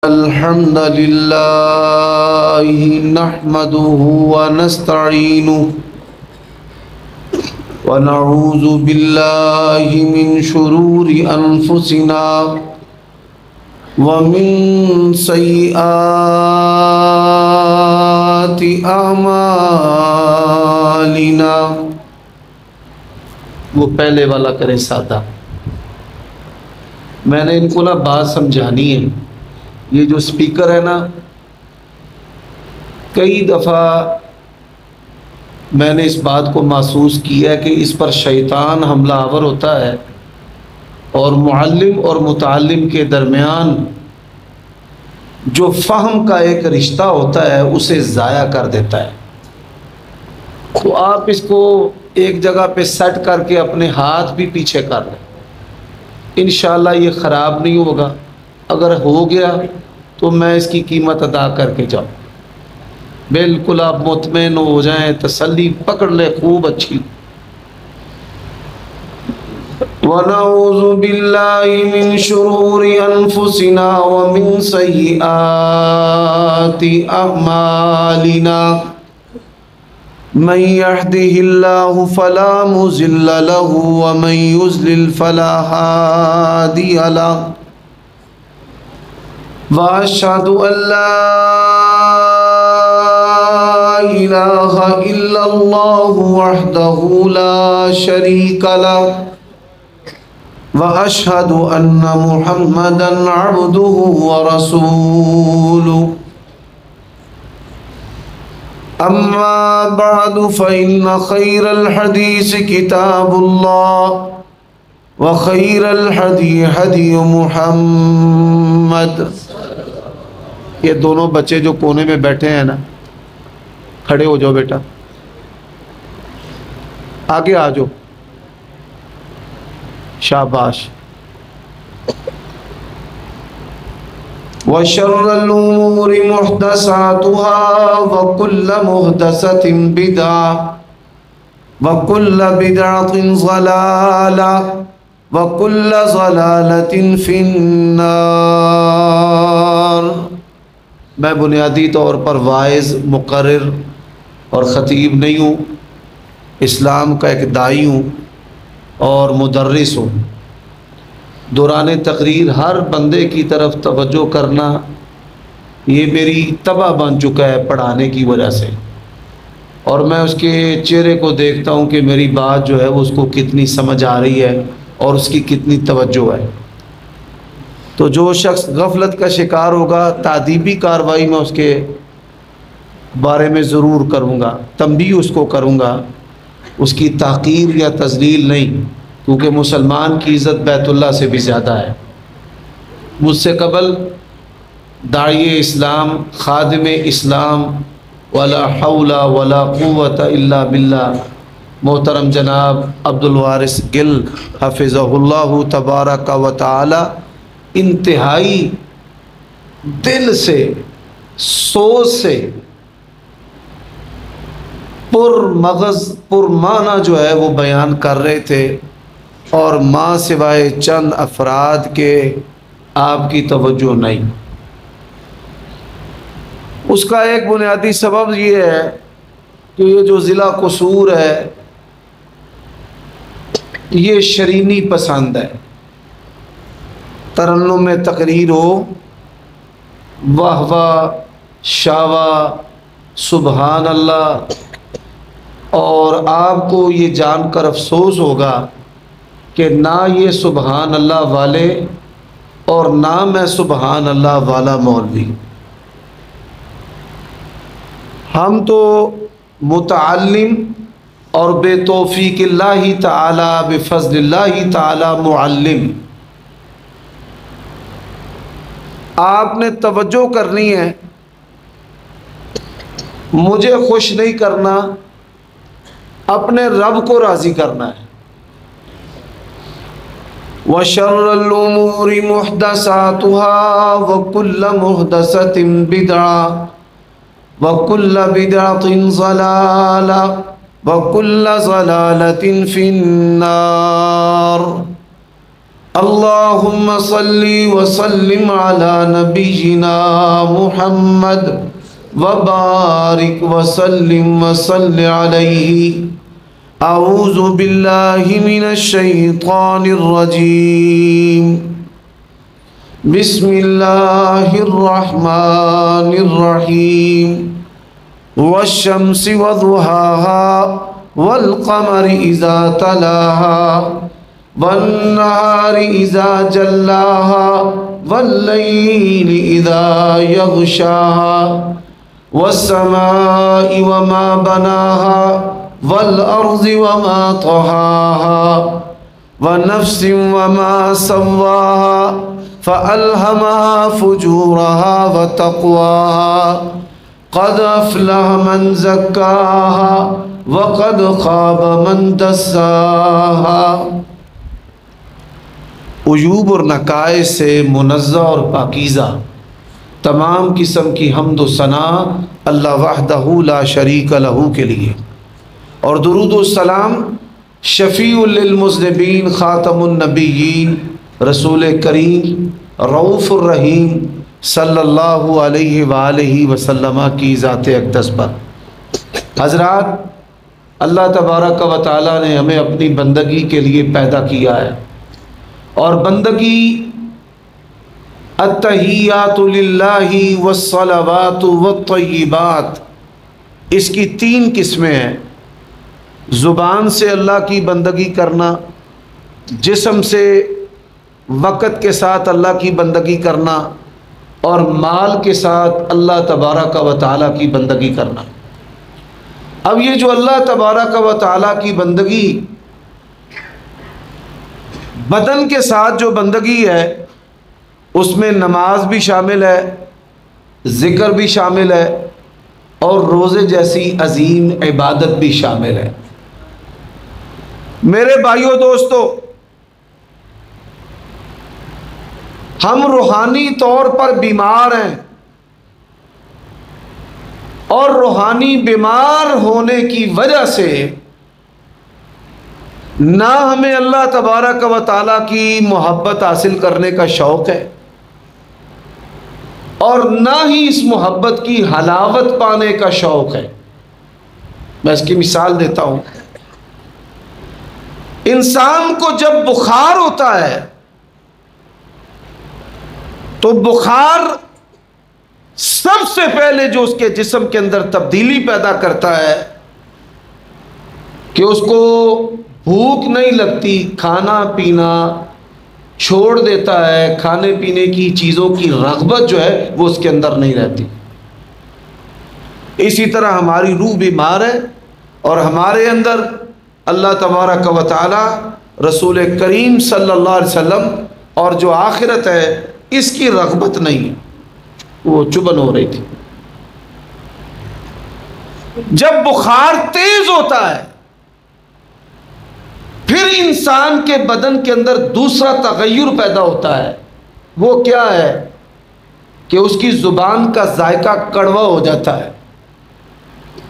الحمد لله نحمده ونستعينه ونعوذ بالله من شرور أنفسنا ومن سيئات أعمالنا۔ وہ پہلے والا کرے سادہ، میں نے ان کو نا بات سمجھانی ہے۔ یہ جو سپیکر ہے نا، کئی دفعہ میں نے اس بات کو محسوس کیا ہے کہ اس پر شیطان حملہ آور ہوتا ہے اور معلم اور متعلم کے درمیان جو فہم کا ایک رشتہ ہوتا ہے اسے ضائع کر دیتا ہے۔ تو آپ اس کو ایک جگہ پہ سیٹ کر کے اپنے ہاتھ بھی پیچھے کر لیں، انشاءاللہ یہ خراب نہیں ہوگا۔ اگر ہو گیا تو میں اس کی قیمت ادا کر کے جاؤں۔ بالکل آپ مطمئن ہو جائیں، تسلی پکڑ لیں خوب اچھی۔ وَنَعُوذُ بِاللَّهِ مِن شُرُورِ أَنفُسِنَا وَمِن سَيِّئَاتِ أَعْمَالِنَا مَن يَهْدِهِ اللَّهُ فَلَا مُضِلَّ لَهُ وَمَن يُضْلِلْ فَلَا هَادِيَ لَهُ، وَأَشْهَدُ أَن لَّا إِلَٰهَ إِلَّا اللَّهُ وَحْدَهُ لَا شَرِيكَ لَهُ، وَأَشْهَدُ أَنَّ مُحَمَّدًا عَبْدُهُ وَرَسُولُهُ۔ أما بعد فإن خير الحديث كتاب الله وخير الهدي هدي محمد۔ یہ دونوں بچے جو کونے میں بیٹھے ہیں نا، کھڑے ہو جاؤ بیٹا، آگے آ جاؤ، شاباش۔ وَشَرَّ الْأُمُورِ مُحْدَثَاتُهَا وَكُلَّ مُحْدَثَةٍ بِدْعَةٌ وَكُلَّ بِدْعَةٍ ضَلَالَةٌ وَكُلَّ ضَلَالَةٍ فِي النَّارِ۔ میں بنیادی طور پر واعظ، مقرر اور خطیب نہیں ہوں، اسلام کا ایک داعی ہوں اور مدرس ہوں۔ دوران تقریر ہر بندے کی طرف توجہ کرنا یہ میری طبع بن چکا ہے پڑھانے کی وجہ سے، اور میں اس کے چہرے کو دیکھتا ہوں کہ میری بات جو ہے وہ اس کو کتنی سمجھ آ رہی ہے اور اس کی کتنی توجہ ہے۔ تو جو شخص غفلت کا شکار ہوگا، تعدیبی کارروائی میں اس کے بارے میں ضرور کروں گا، تنبیہ اس کو کروں گا، اس کی تحقیر یا تذلیل نہیں، کیونکہ مسلمان کی عزت بیت اللہ سے بھی زیادہ ہے۔ مجھ سے قبل داعی اسلام، خادم اسلام، ولا حول ولا قوت الا باللہ، محترم جناب عبد الوارث گل حفظہ اللہ تبارک و تعالی، انتہائی دل سے، سوچ سے، پر مغز پر معنی جو ہے وہ بیان کر رہے تھے، اور ماں سوائے چند افراد کے آپ کی توجہ نہیں۔ اس کا ایک بنیادی سبب یہ ہے کہ یہ جو ضلع قصور ہے یہ شرینی پسند ہے۔ ترنم میں تقریر ہو، واہ واہ، شاوا، سبحان اللہ، اور آپ کو یہ جان کر افسوس ہوگا کہ نہ یہ سبحان اللہ والے اور نہ میں سبحان اللہ والا مولوی۔ ہم تو متعلم اور بے توفیق اللہ تعالی بفضل اللہ تعالی معلم۔ آپ نے توجہ کرنی ہے، مجھے خوش نہیں کرنا، اپنے رب کو راضی کرنا ہے۔ وَشَرَّ الْأُمُورِ مُحْدَثَاتُهَا وَكُلَّ مُحْدَثَةٍ بِدْعَةٌ وَكُلَّ بِدْعَةٍ ضَلَالَةٌ وَكُلَّ ضَلَالَةٍ فِي النَّارِ۔ اللہم صلی وسلم علی نبینا محمد وبارک وسلم وصلی علیہ. اعوذ باللہ من الشیطان الرجیم. بسم اللہ الرحمن الرحیم. والشمس وضحاها والقمر اذا تلاها والنهار اذا جلاها والليل اذا يغشاها والسماء وما بناها والارض وما طحاها ونفس وما سواها فألهمها فجورها وتقواها قد افلح من زكاها وقد خاب من دساها. عیوب اور نقائص سے منزہ اور پاکیزہ تمام قسم کی حمد و ثنا اللہ وحدہ لا شریک لہ کے لیے، اور درود و سلام شفیع للمذنبین خاتم النبیین رسول کریم رؤوف الرحیم صلی اللہ علیہ وآلہ وسلم کی ذات اقدس پر. حضرات، اللہ تبارک و تعالیٰ نے ہمیں اپنی بندگی کے لیے پیدا کیا ہے، اور بندگی التحیات للہ والصلوات والطیبات، اس کی 3 قسمیں ہیں. زبان سے اللہ کی بندگی کرنا، جسم سے وقت کے ساتھ اللہ کی بندگی کرنا، اور مال کے ساتھ اللہ تبارک و تعالیٰ کی بندگی کرنا. اب یہ جو اللہ تبارک و تعالیٰ کی بندگی، بدن کے ساتھ جو بندگی ہے، اس میں نماز بھی شامل ہے، ذکر بھی شامل ہے، اور روزے جیسی عظیم عبادت بھی شامل ہے. میرے بھائیو دوستو، ہم روحانی طور پر بیمار ہیں، اور روحانی بیمار ہونے کی وجہ سے نہ ہمیں اللہ تبارک و تعالیٰ کی محبت حاصل کرنے کا شوق ہے، اور نہ ہی اس محبت کی حلاوت پانے کا شوق ہے. میں اس کی مثال دیتا ہوں. انسان کو جب بخار ہوتا ہے تو بخار سب سے پہلے جو اس کے جسم کے اندر تبدیلی پیدا کرتا ہے کہ اس کو بھوک نہیں لگتی، کھانا پینا چھوڑ دیتا ہے، کھانے پینے کی چیزوں کی رغبت جو ہے وہ اس کے اندر نہیں رہتی. اسی طرح ہماری روح بیمار ہے، اور ہمارے اندر اللہ تبارک و تعالی، رسول کریم صلی اللہ علیہ وسلم اور جو آخرت ہے اس کی رغبت نہیں ہے. وہ چبن ہو رہی تھی. جب بخار تیز ہوتا ہے پھر انسان کے بدن کے اندر دوسرا تغیر پیدا ہوتا ہے. وہ کیا ہے کہ اس کی زبان کا ذائقہ کڑوا ہو جاتا ہے.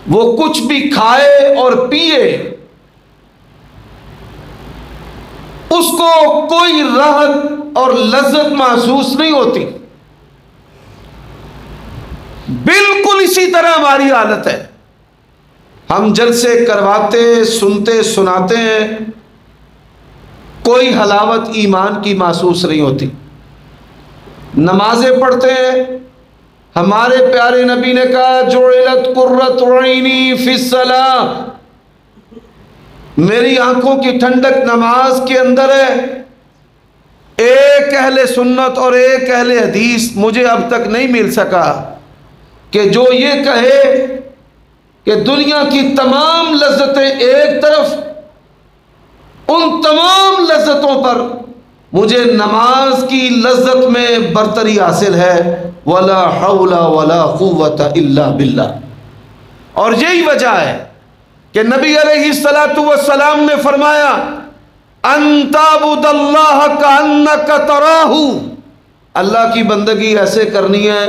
وہ کچھ بھی کھائے اور پیے اس کو کوئی راحت اور لذت محسوس نہیں ہوتی. بالکل اسی طرح ہماری حالت ہے. ہم جلسے کرواتے، سنتے، سناتے ہیں، کوئی حلاوت ایمان کی محسوس نہیں ہوتی. نمازیں پڑھتے ہیں، ہمارے پیارے نبی نے کہا جعلت قرۃ عینی فی الصلاۃ، میری آنکھوں کی ٹھنڈک نماز کے اندر ہے. ایک اہل سنت اور ایک اہل حدیث مجھے اب تک نہیں مل سکا کہ جو یہ کہے کہ دنیا کی تمام لذتیں ایک طرف، ان تمام لذتوں پر مجھے نماز کی لذت میں برتری حاصل ہے. ولا حول ولا قوت الا باللہ. اور یہی وجہ ہے کہ نبی علیہ الصلاۃ والسلام نے فرمایا ان تعبد اللہ کأنک تراہ، اللہ کی بندگی ایسے کرنی ہے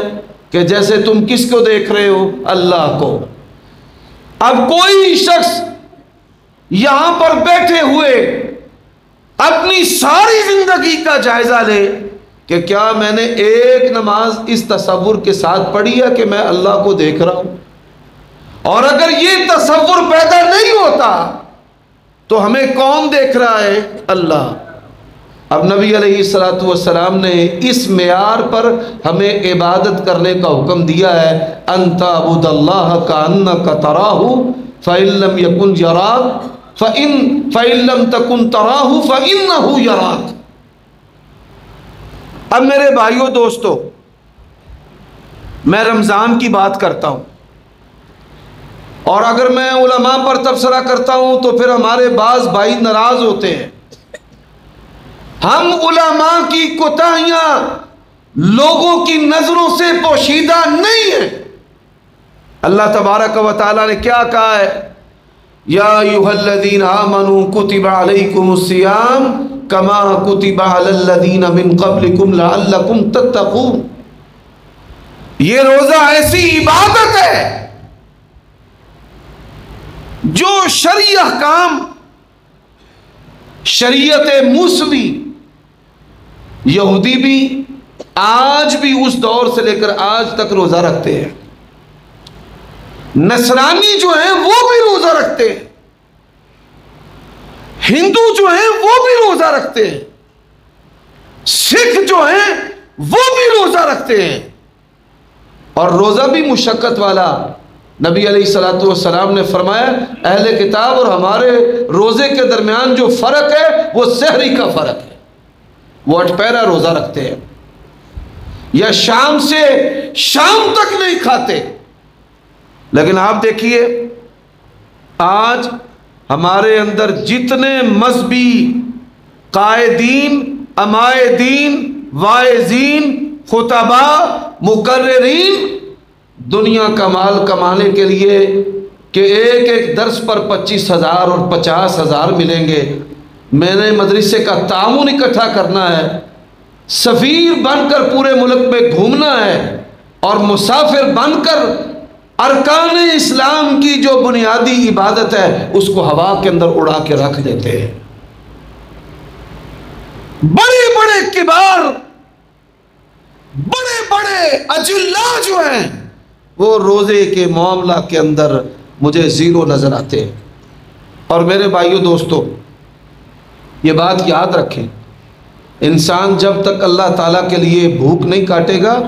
کہ جیسے تم کس کو دیکھ رہے ہو؟ اللہ کو. اب کوئی شخص یہاں پر بیٹھے ہوئے اپنی ساری زندگی کا جائزہ لے کہ کیا میں نے ایک نماز اس تصور کے ساتھ پڑھی ہے کہ میں اللہ کو دیکھ رہا ہوں؟ اور اگر یہ تصور پیدا نہیں ہوتا تو ہمیں کون دیکھ رہا ہے؟ اللہ۔ اب نبی علیہ الصلوۃ والسلام نے اس معیار پر ہمیں عبادت کرنے کا حکم دیا ہے، ان تعبد اللہ کأنک تراہ فإن لم یکن یراک فإن لم تکن تراہ فإنہ یراک۔ اب میرے بھائیوں دوستو، میں رمضان کی بات کرتا ہوں، اور اگر میں علماء پر تبصرہ کرتا ہوں تو پھر ہمارے بعض بھائی ناراض ہوتے ہیں۔ ہم علماء کی کوتاہیاں لوگوں کی نظروں سے پوشیدہ نہیں ہیں۔ اللہ تبارک و تعالیٰ نے کیا کہا ہے؟ یا ایھا الذین آمنوا کتب علیکم الصیام کما کتب علی الذین من قبلکم لعلکم تتقون۔ یہ روزہ ایسی عبادت ہے جو شرعی احکام، شریعت موسوی، یہودی بھی آج بھی اس دور سے لے کر آج تک روزہ رکھتے ہیں، نصرانی جو ہیں وہ بھی روزہ رکھتے ہیں، ہندو جو ہیں وہ بھی روزہ رکھتے ہیں، سکھ جو ہیں وہ بھی روزہ رکھتے ہیں، اور روزہ بھی مشقت والا۔ نبی علیہ الصلوۃ والسلام نے فرمایا اہل کتاب اور ہمارے روزے کے درمیان جو فرق ہے وہ سحری کا فرق ہے، وہ 8 پہرا روزہ رکھتے ہیں یا شام سے شام تک نہیں کھاتے۔ لیکن آپ دیکھیے آج ہمارے اندر جتنے مذہبی قائدین، عمائدین، واعظین، خطباء، مقررین دنیا کا مال کمانے کے لیے کہ ایک ایک درس پر 25,000 اور 50,000 ملیں گے، میں نے مدرسے کا تعاون اکٹھا کرنا ہے، سفیر بن کر پورے ملک میں گھومنا ہے، اور مسافر بن کر ارکان اسلام کی جو بنیادی عبادت ہے اس کو ہوا کے اندر اڑا کے رکھ دیتے ہیں۔ بڑے بڑے کبار، بڑے بڑے اجلاء جو ہیں وہ روزے کے معاملہ کے اندر مجھے زیرو نظر آتے ہیں۔ اور میرے بھائیوں دوستو، یہ بات یاد رکھیں، انسان جب تک اللہ تعالیٰ کے لیے بھوک نہیں کاٹے گا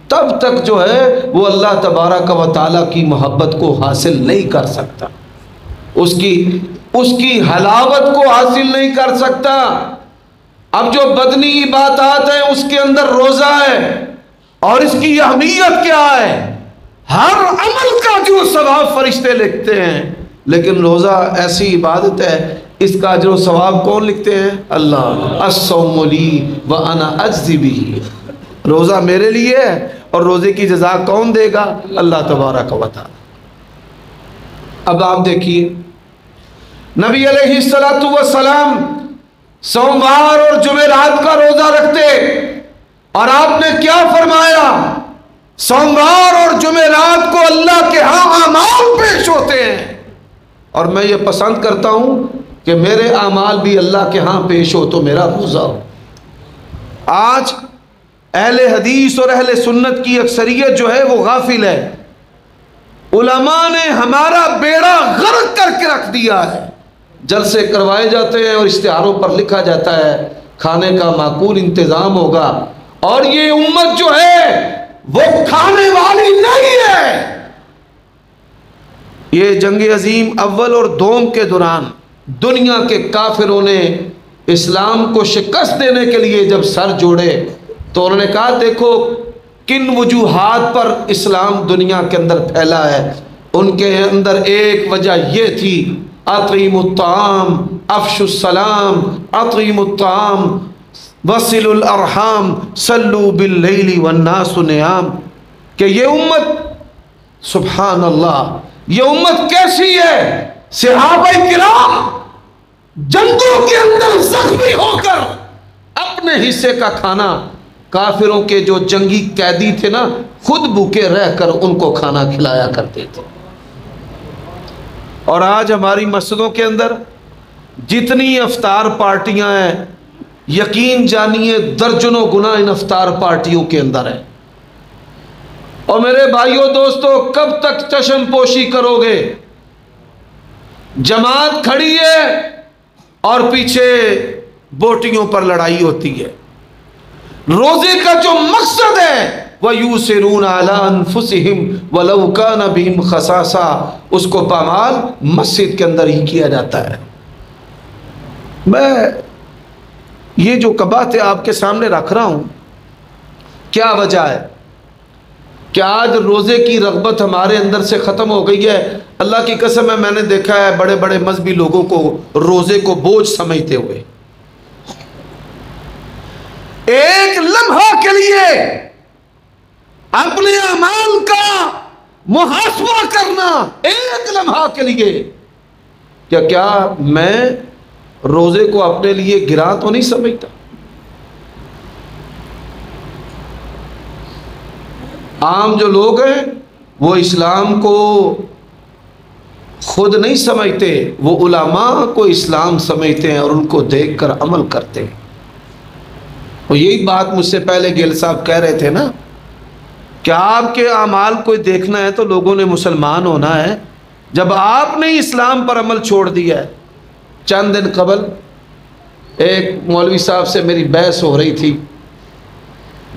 تب تک جو ہے وہ اللہ تبارک و تعالیٰ کی محبت کو حاصل نہیں کر سکتا، اس کی حلاوت کو حاصل نہیں کر سکتا۔ اب جو بدنی عبادات ہیں اس کے اندر روزہ ہے، اور اس کی اہمیت کیا ہے؟ ہر عمل کا جو ثواب فرشتے لکھتے ہیں، لیکن روزہ ایسی عبادت ہے اس کا اجر و ثواب کون لکھتے ہیں؟ اللہ۔ الصوم لی وانا اجزی بہ، روزہ میرے لیے ہے اور روزے کی جزا کون دے گا؟ اللہ تبارک و تعالی۔ اب آپ دیکھیے نبی علیہ الصلوۃ والسلام سوموار اور جمعرات کا روزہ رکھتے، اور آپ نے کیا فرمایا؟ سوموار اور جمعرات کو اللہ کے ہاں اعمال پیش ہوتے ہیں، اور میں یہ پسند کرتا ہوں کہ میرے اعمال بھی اللہ کے ہاں پیش ہو تو میرا روزہ ہو۔ آج اہل حدیث اور اہل سنت کی اکثریت جو ہے وہ غافل ہے، علماء نے ہمارا بیڑا غرق کر کے رکھ دیا ہے، جلسے کروائے جاتے ہیں اور اشتہاروں پر لکھا جاتا ہے کھانے کا معقول انتظام ہوگا، اور یہ امت جو ہے وہ کھانے والی نہیں ہے۔ یہ جنگ عظیم اول اور دوم کے دوران دنیا کے کافروں نے اسلام کو شکست دینے کے لیے جب سر جوڑے تو انہوں نے کہا دیکھو کن وجوہات پر اسلام دنیا کے اندر پھیلا ہے۔ ان کے اندر ایک وجہ یہ تھی اطعموا الطعام افشوا السلام اطعموا الطعام وصلوا الارحام صلوا باللیل والناس نیام، کہ یہ امت سبحان اللہ، یہ امت کیسی ہے؟ صحابہ کرام جنگوں کے اندر زخمی ہو کر اپنے حصے کا کھانا کافروں کے جو جنگی قیدی تھے نا خود بھوکے رہ کر ان کو کھانا کھلایا کرتے تھے۔ اور آج ہماری مسجدوں کے اندر جتنی افطار پارٹیاں ہیں یقین جانیے درجنوں گنا ان افطار پارٹیوں کے اندر ہے۔ اور میرے بھائیوں دوستو، کب تک چشم پوشی کرو گے؟ جماعت کھڑی ہے اور پیچھے بوٹیوں پر لڑائی ہوتی ہے۔ روزے کا جو مقصد ہے وَيُؤْثِرُونَ عَلَىٰ أَنفُسِهِمْ وَلَوْ كَانَ بِهِمْ خَصَاصَةٌ، اس کو پامال مسجد کے اندر ہی کیا جاتا ہے۔ میں یہ جو باتیں آپ کے سامنے رکھ رہا ہوں، کیا وجہ ہے کہ آج روزے کی رغبت ہمارے اندر سے ختم ہو گئی ہے۔ اللہ کی قسم ہے، میں نے دیکھا ہے بڑے بڑے مذہبی لوگوں کو روزے کو بوجھ سمجھتے ہوئے، ایک لمحہ کے لیے اپنے اعمال کا محاسبہ کرنا، ایک لمحہ کے لیے کیا میں روزے کو اپنے لیے گراں تو نہیں سمجھتا؟ عام جو لوگ ہیں وہ اسلام کو خود نہیں سمجھتے، وہ علماء کو اسلام سمجھتے ہیں اور ان کو دیکھ کر عمل کرتے ہیں۔ اور یہی بات مجھ سے پہلے گیل صاحب کہہ رہے تھے نا کہ آپ کے اعمال کو دیکھنا ہے تو لوگوں نے مسلمان ہونا ہے۔ جب آپ نے اسلام پر عمل چھوڑ دیا ہے، چند دن قبل ایک مولوی صاحب سے میری بحث ہو رہی تھی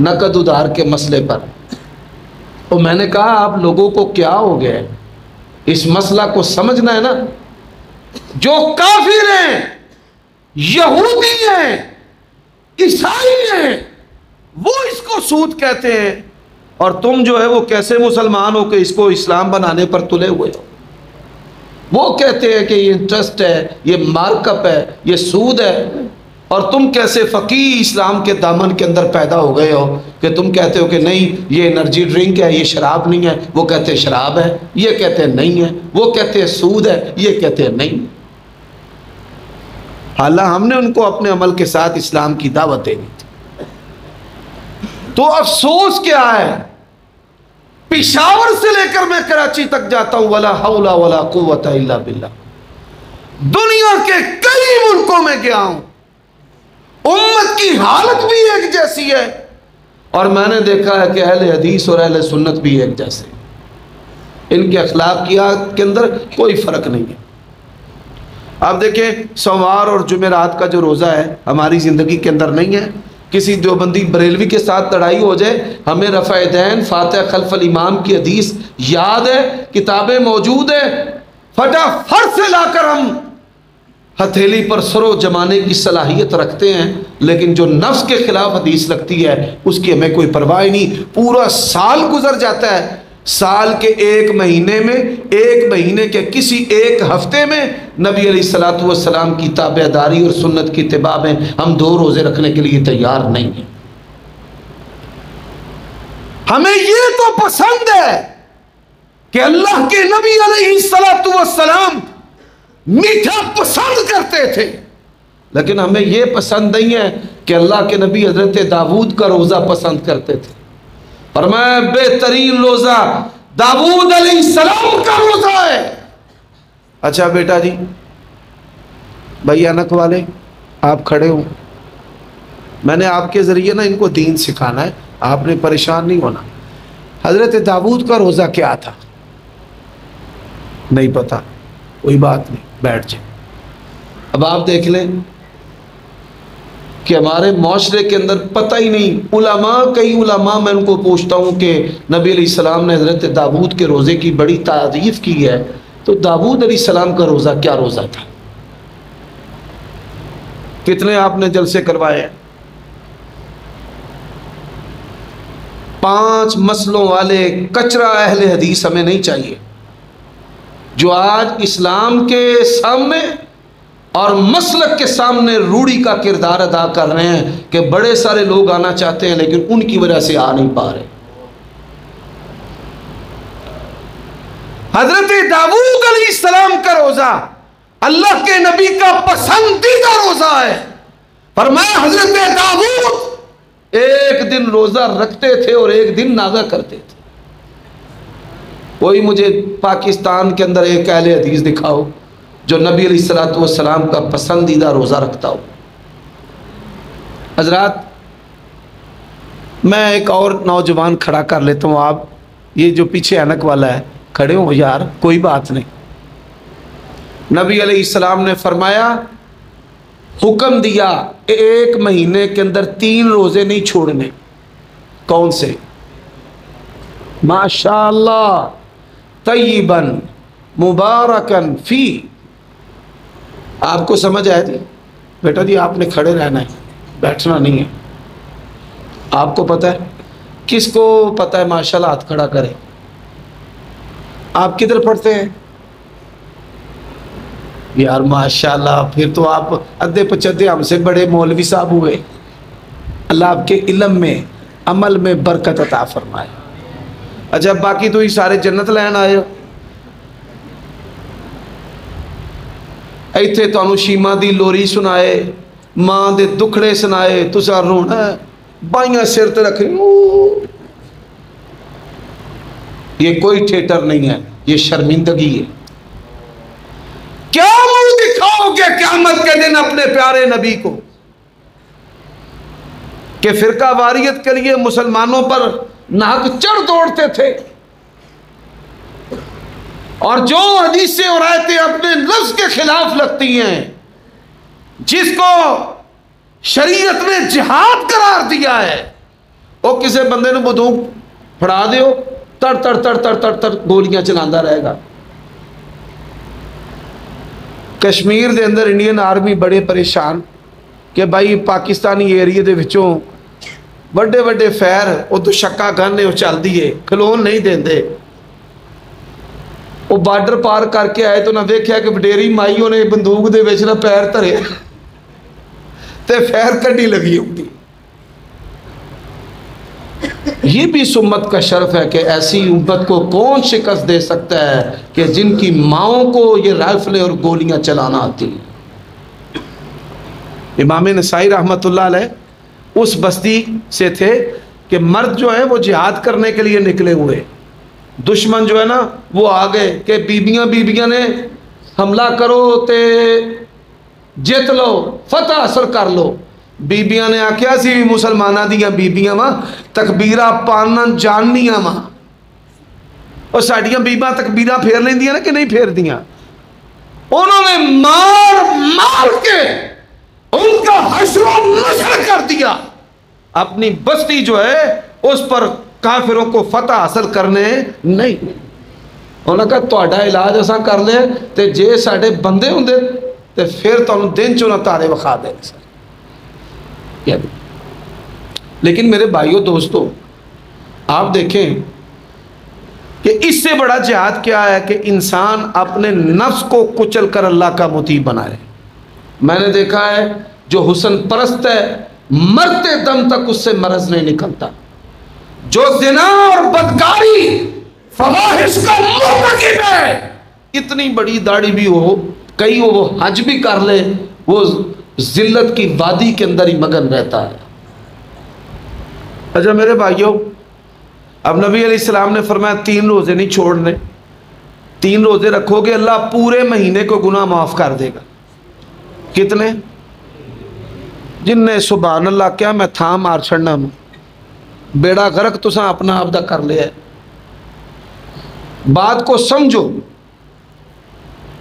نقد ادھار کے مسئلے پر، تو میں نے کہا آپ لوگوں کو کیا ہو گیا ہے؟ اس مسئلہ کو سمجھنا ہے نا۔ جو کافر ہیں، یہودی ہیں، عیسائی ہیں، وہ اس کو سود کہتے ہیں، اور تم جو ہے وہ کیسے مسلمان ہو کہ اس کو اسلام بنانے پر تلے ہوئے ہو؟ وہ کہتے ہیں کہ یہ انٹرسٹ ہے، یہ مارک اپ ہے، یہ سود ہے، اور تم کیسے فقیہ اسلام کے دامن کے اندر پیدا ہو گئے ہو کہ تم کہتے ہو کہ نہیں یہ انرجی ڈرنک ہے، یہ شراب نہیں ہے، وہ کہتے ہیں شراب ہے، یہ کہتے ہیں نہیں ہے، وہ کہتے ہیں سود ہے، یہ کہتے ہیں نہیں۔ حالانکہ ہم نے ان کو اپنے عمل کے ساتھ اسلام کی دعوت دینی تھی۔ تو افسوس کیا ہے، پشاور سے لے کر میں کراچی تک جاتا ہوں، ولا حول ولا قوت الا باللہ، دنیا کے کئی ملکوں میں گیا ہوں، امت کی حالت بھی ایک جیسی ہے، اور میں نے دیکھا ہے کہ اہل حدیث اور اہل سنت بھی ایک جیسے، ان کے اخلاقیات کے اندر کوئی فرق نہیں ہے۔ آپ دیکھیں سوموار اور جمعرات کا جو روزہ ہے ہماری زندگی کے اندر نہیں ہے۔ کسی دیوبندی بریلوی کے ساتھ لڑائی ہو جائے، ہمیں رفع دین فاتح خلف الامام کی حدیث یاد ہے، کتابیں موجود ہیں، فٹافٹ سے لا کر ہم ہتھیلی پر سرو جمانے کی صلاحیت رکھتے ہیں، لیکن جو نفس کے خلاف حدیث لگتی ہے اس کی ہمیں کوئی پرواہ نہیں۔ پورا سال گزر جاتا ہے، سال کے ایک مہینے میں، ایک مہینے کے کسی ایک ہفتے میں نبی علیہ الصلوۃ والسلام کی تابعداری اور سنت کی اتباع میں ہم 2 روزے رکھنے کے لیے تیار نہیں ہیں۔ ہمیں یہ تو پسند ہے کہ اللہ کے نبی علیہ الصلوۃ والسلام میٹھا پسند کرتے تھے، لیکن ہمیں یہ پسند نہیں ہے کہ اللہ کے نبی حضرت داؤد کا روزہ پسند کرتے تھے۔ فرمایا بہترین روزہ داؤد علیہ السلام کا روزہ ہے۔ اچھا بیٹا جی، بھائی انک والے آپ کھڑے ہوں، میں نے آپ کے ذریعے نا ان کو دین سکھانا ہے، آپ نے پریشان نہیں ہونا۔ حضرت داؤد کا روزہ کیا تھا؟ نہیں پتا، کوئی بات نہیں، بیٹھ جائیں۔ اب آپ دیکھ لیں کہ ہمارے معاشرے کے اندر پتہ ہی نہیں، علماء، کئی علماء میں ان کو پوچھتا ہوں کہ نبی علیہ السلام نے حضرت داؤد کے روزے کی بڑی تعریف کی ہے، تو داؤد علیہ السلام کا روزہ کیا روزہ تھا؟ کتنے آپ نے جلسے کروائے ہیں؟ 5 مسئلوں والے کچرا اہل حدیث ہمیں نہیں چاہیے، جو آج اسلام کے سامنے اور مسلک کے سامنے روڑی کا کردار ادا کر رہے ہیں کہ بڑے سارے لوگ آنا چاہتے ہیں لیکن ان کی وجہ سے آ نہیں پا رہے۔ حضرت داؤد علیہ السلام کا روزہ اللہ کے نبی کا پسندیدہ روزہ ہے۔ فرمایا حضرت داؤد ایک دن روزہ رکھتے تھے اور ایک دن ناغہ کرتے تھے۔ کوئی مجھے پاکستان کے اندر ایک اہل حدیث دکھاؤ جو نبی علیہ الصلوۃ والسلام کا پسندیدہ روزہ رکھتا ہو۔ حضرات، میں ایک اور نوجوان کھڑا کر لیتا ہوں، آپ یہ جو پیچھے اینک والا ہے کھڑے ہو یار، کوئی بات نہیں۔ نبی علیہ السلام نے فرمایا، حکم دیا 1 مہینے کے اندر 3 روزے نہیں چھوڑنے۔ کون سے؟ ماشاءاللہ، طیباً مبارکاً فی۔ آپ کو سمجھ آئے جی؟ بیٹا جی آپ نے کھڑے رہنا ہے، بیٹھنا نہیں ہے۔ آپ کو پتہ ہے؟ کس کو پتہ ہے ماشاءاللہ ہاتھ کھڑا کرے؟ آپ کدھر پڑھتے ہیں؟ یار ماشاءاللہ، پھر تو آپ ادھے پچھدے ہم سے بڑے مولوی صاحب ہوئے۔ اللہ آپ کے علم میں عمل میں برکت عطا فرمائے۔ اچھا باقی تو ہی سارے جنت لین آئے ہو۔ ایتھے تانوں شیما دی لوری سنائے، ماں دے دکھڑے سنائے، تسا رونا ہے، بائیاں سر تے رکھیں۔ یہ کوئی تھیٹر نہیں ہے، یہ شرمندگی ہے۔ کیا منہ دکھاؤ گے قیامت کے دن اپنے پیارے نبی کو کہ فرقہ واریت کے لیے مسلمانوں پر ناک چڑھ دوڑتے تھے، اور جو حدیثیں اور آیتیں اپنے لفظ کے خلاف لگتی ہیں، جس کو شریعت نے جہاد قرار دیا ہے، وہ کسی بندے نے بندوق پھڑا دیو، تڑ تڑ تڑ تڑ تڑ تڑ گولیاں چلاندہ رہے گا۔ کشمیر دے اندر انڈین آرمی بڑے پریشان کہ بھائی پاکستانی ایریے دے وچوں بڑے بڑے فیر وہ تو شکا گن وہ چل دیے، کھلون نہیں دیں دے۔ وہ بارڈر پار کر کے آئے تو نہ دیکھیا کہ وڈیری مائیوں نے بندوق دے وچ نہ پیر دھرے تے فیر کڈی لگی ہوتی۔ یہ بھی سمت کا شرف ہے کہ ایسی امت کو کون شکست دے سکتا ہے کہ جن کی ماؤں کو یہ رائفلیں اور گولیاں چلانا آتی ہیں۔ امام نسائی رحمۃ اللہ علیہ اس بستی سے تھے کہ مرد جو ہے وہ جہاد کرنے کے لیے نکلے ہوئے، دشمن جو ہے نا وہ آگئے کہ بیبیاں نے حملہ کرو تے جیت لو، فتح حاصل کر لو۔ بیبیاں نے آکھیا سی مسلمانہ دیاں بیبیاں ماں تکبیرہ پاننا جاننیاں ماں، اور ساڑیاں بیبیاں تکبیرہ پھیر لیں دیا نا کہ نہیں پھیر دیا۔ انہوں نے مار کے ان کا حشر و نشر کر دیا، اپنی بستی جو ہے اس پر کافروں کو فتح حاصل کرنے نہیں۔ انہوں نے کہا تہاڈا علاج اساں کر لے تے جے ساڈے بندے ہوندے تے پھر تانوں دن چوں نہ تارے وکھا دے۔ لیکن میرے بھائیوں دوستوں، آپ دیکھیں کہ اس سے بڑا جہاد کیا ہے کہ انسان اپنے نفس کو کچل کر اللہ کا مطیع بنائے۔ میں نے دیکھا ہے جو حسن پرست ہے مرتے دم تک اس سے مرض نہیں نکلتا، جو زنا اور بدکاری فواحش کا مرتکب ہے، اتنی بڑی داڑھی بھی ہو، کئی وہ حج بھی کر لے، وہ ذلت کی وادی کے اندر ہی مگن رہتا ہے۔ اچھا میرے بھائیوں، اب نبی علیہ السلام نے فرمایا 3 روزے نہیں چھوڑنے، 3 روزے رکھو گے اللہ پورے مہینے کو گناہ معاف کر دے گا۔ کتنے؟ جن نے سبحان اللہ کیا میں تھا مار چھڑنا ہوں، بیڑا غرق تو ساں اپنا عبدہ کر لیا ہے۔ بات کو سمجھو،